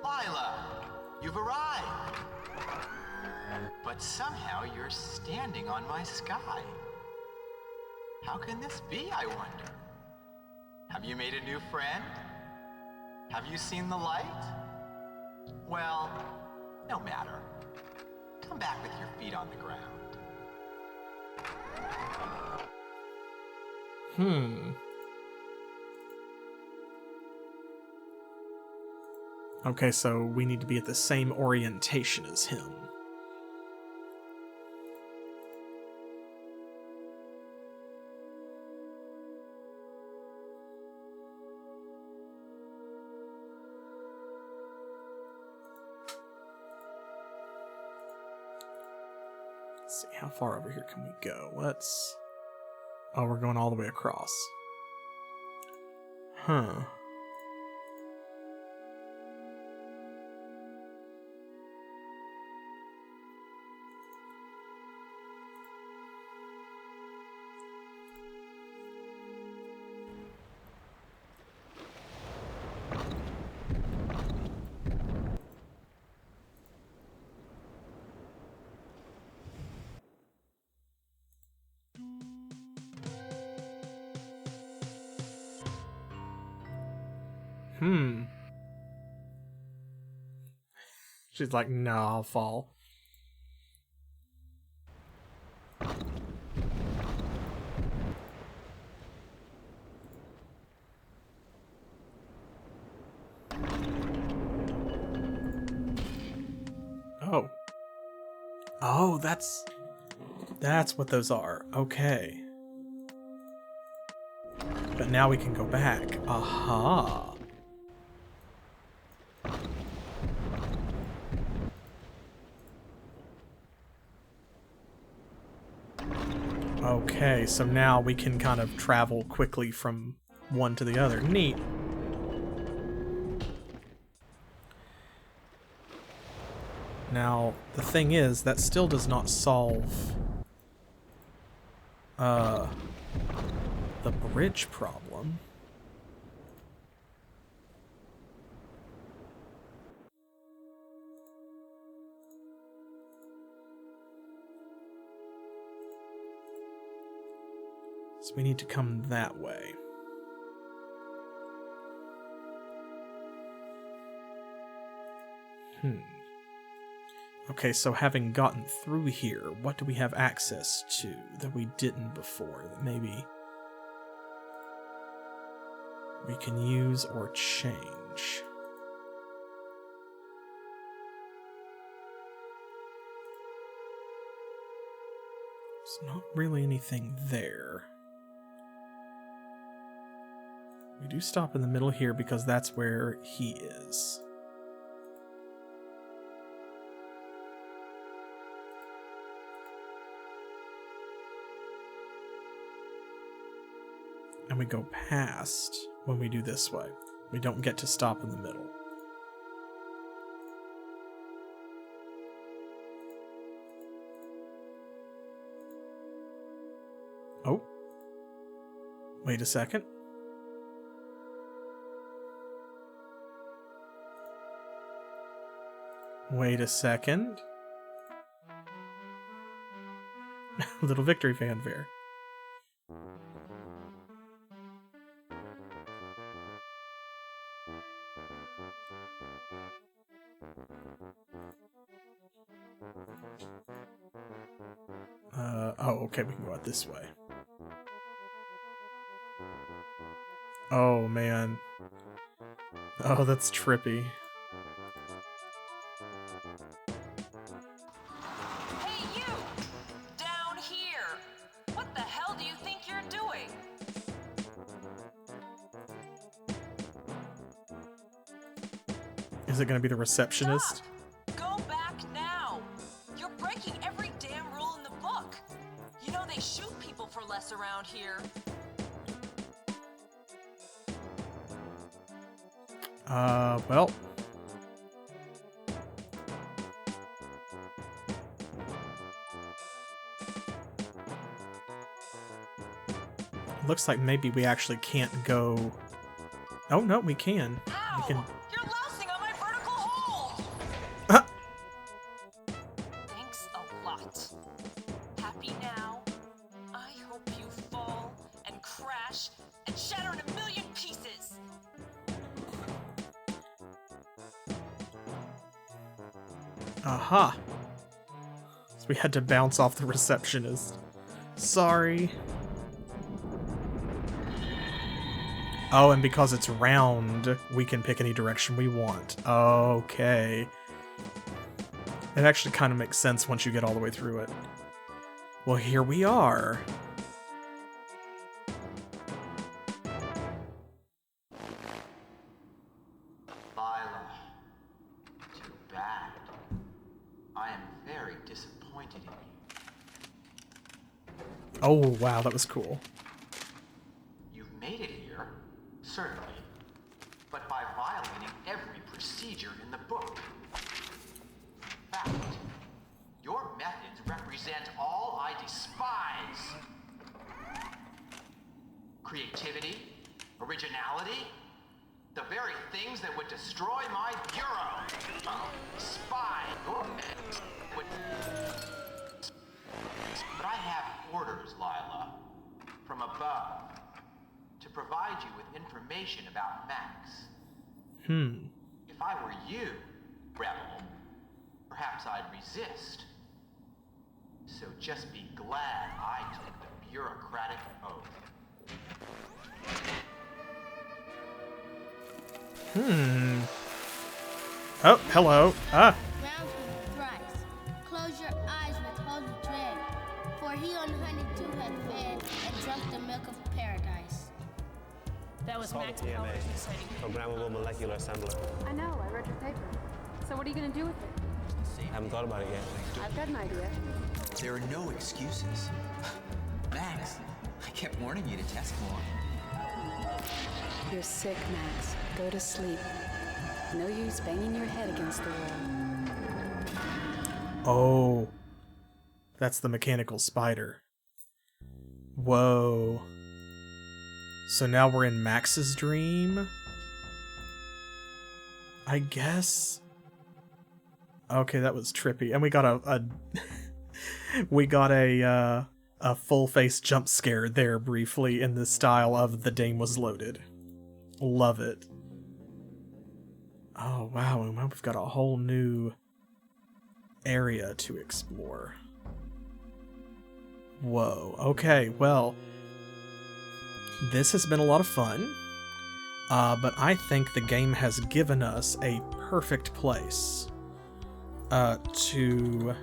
Lilah, you've arrived. But somehow you're standing on my sky. How can this be, I wonder? Have you made a new friend? Have you seen the light? Well, no matter. Come back with your feet on the ground. Okay, so we need to be at the same orientation as him. Let's see, how far over here can we go? Let's... Oh, we're going all the way across. Huh. She's like, no, I'll fall. Oh, that's what those are. Okay. But now we can go back. Aha. Okay, so now we can kind of travel quickly from one to the other. Neat. Now, the thing is, that still does not solve the bridge problem. So we need to come that way. Okay, so having gotten through here, what do we have access to that we didn't before that maybe we can use or change? There's not really anything there. We do stop in the middle here because that's where he is. And we go past when we do this way. We don't get to stop in the middle. Oh. Wait a second. Wait a second. Little victory fanfare. Oh, okay, we can go out this way. Oh, man. Oh, that's trippy. Hey, you! Down here! What the hell do you think you're doing? Is it going to be the receptionist? Stop. Go back now! You're breaking every damn rule in the book! You know they shoot people for less around here. Well. Looks like maybe we actually can't go... Oh, no, we can. Ow! We can... You're lousing on my vertical hold! Thanks a lot. Happy now? I hope you fall and crash and shatter in a million pieces! Aha! So we had to bounce off the receptionist. Sorry. Oh, and because it's round, we can pick any direction we want. Okay. It actually kind of makes sense once you get all the way through it. Well, here we are. Lilah, too bad. I am very disappointed in you. Oh, wow, that was cool. You've made it here, certainly, but by violating every procedure in the book. In fact, your methods represent all I despise. Creativity, originality, the very things that would destroy my bureau. Spy, your methods would... But I have orders, Lilah, from above, to provide you with information about Max. If I were you, Rebel, perhaps I'd resist. So just be glad I took the bureaucratic oath. Oh, hello. Ah. Round thrice. Close your eyes That was Called Max a PMA, Powers, you say. Programmable Molecular Assembler. I know, I read your paper. So what are you gonna do with it? I haven't thought about it yet. I've got an idea. There are no excuses. Max, I kept warning you to test more. You're sick, Max. Go to sleep. No use banging your head against the wall. Oh. That's the mechanical spider. Whoa. So now we're in Max's dream? I guess. Okay, that was trippy. And we got a we got a full-face jump scare there briefly in the style of The Dame Was Loaded. Love it. Oh, wow. And we've got a whole new area to explore. Whoa. Okay, well, this has been a lot of fun, but I think the game has given us a perfect place to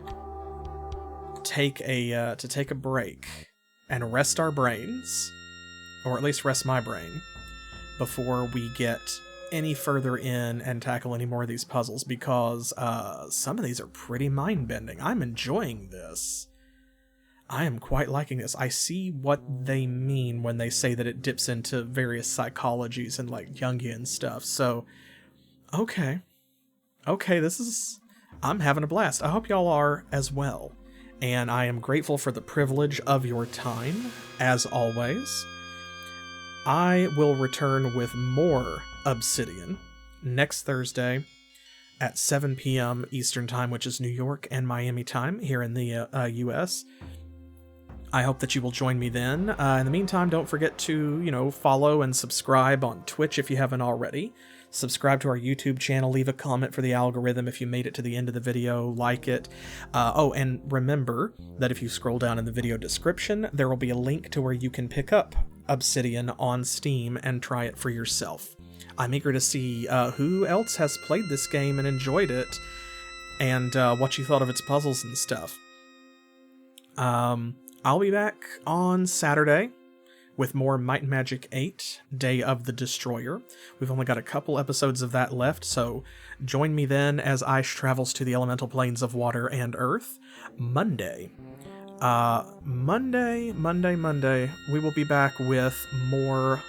take a break and rest our brains, or at least rest my brain, before we get any further in and tackle any more of these puzzles, because some of these are pretty mind-bending. I'm enjoying this. I am quite liking this. I see what they mean when they say that it dips into various psychologies and like Jungian stuff. So, okay, I'm having a blast. I hope y'all are as well. And I am grateful for the privilege of your time, as always. I will return with more Obsidian next Thursday at 7 p.m. Eastern Time, which is New York and Miami time here in the US. I hope that you will join me then. In the meantime, don't forget to, follow and subscribe on Twitch if you haven't already. Subscribe to our YouTube channel, leave a comment for the algorithm if you made it to the end of the video, like it. And remember that if you scroll down in the video description, there will be a link to where you can pick up Obsidian on Steam and try it for yourself. I'm eager to see who else has played this game and enjoyed it, and what you thought of its puzzles and stuff. I'll be back on Saturday with more Might and Magic 8, Day of the Destroyer. We've only got a couple episodes of that left, so join me then as Aish travels to the elemental planes of water and earth. Monday, we will be back with more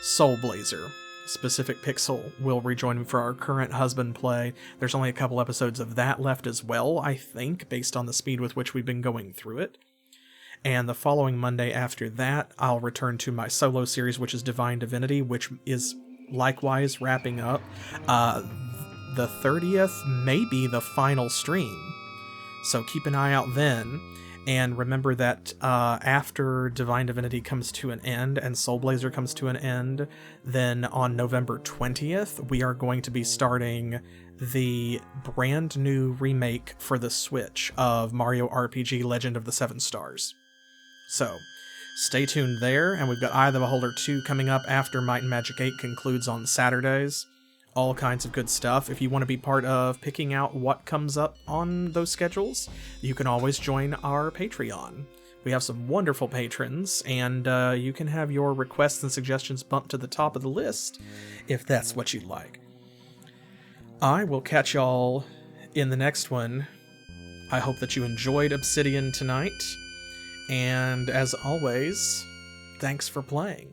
Soul Blazer. Specific Pixel will rejoin me for our current husband play. There's only a couple episodes of that left as well, I think, based on the speed with which we've been going through it. And the following Monday after that, I'll return to my solo series, which is Divine Divinity, which is likewise wrapping up. The 30th may be the final stream, so keep an eye out then. And remember that after Divine Divinity comes to an end and Soul Blazer comes to an end, then on November 20th, we are going to be starting the brand new remake for the Switch of Mario RPG Legend of the Seven Stars. So, stay tuned there, and we've got Eye of the Beholder 2 coming up after Might and Magic 8 concludes on Saturdays. All kinds of good stuff. If you want to be part of picking out what comes up on those schedules, you can always join our Patreon. We have some wonderful patrons, and you can have your requests and suggestions bumped to the top of the list, if that's what you'd like. I will catch y'all in the next one. I hope that you enjoyed Obsidian tonight. And as always, thanks for playing.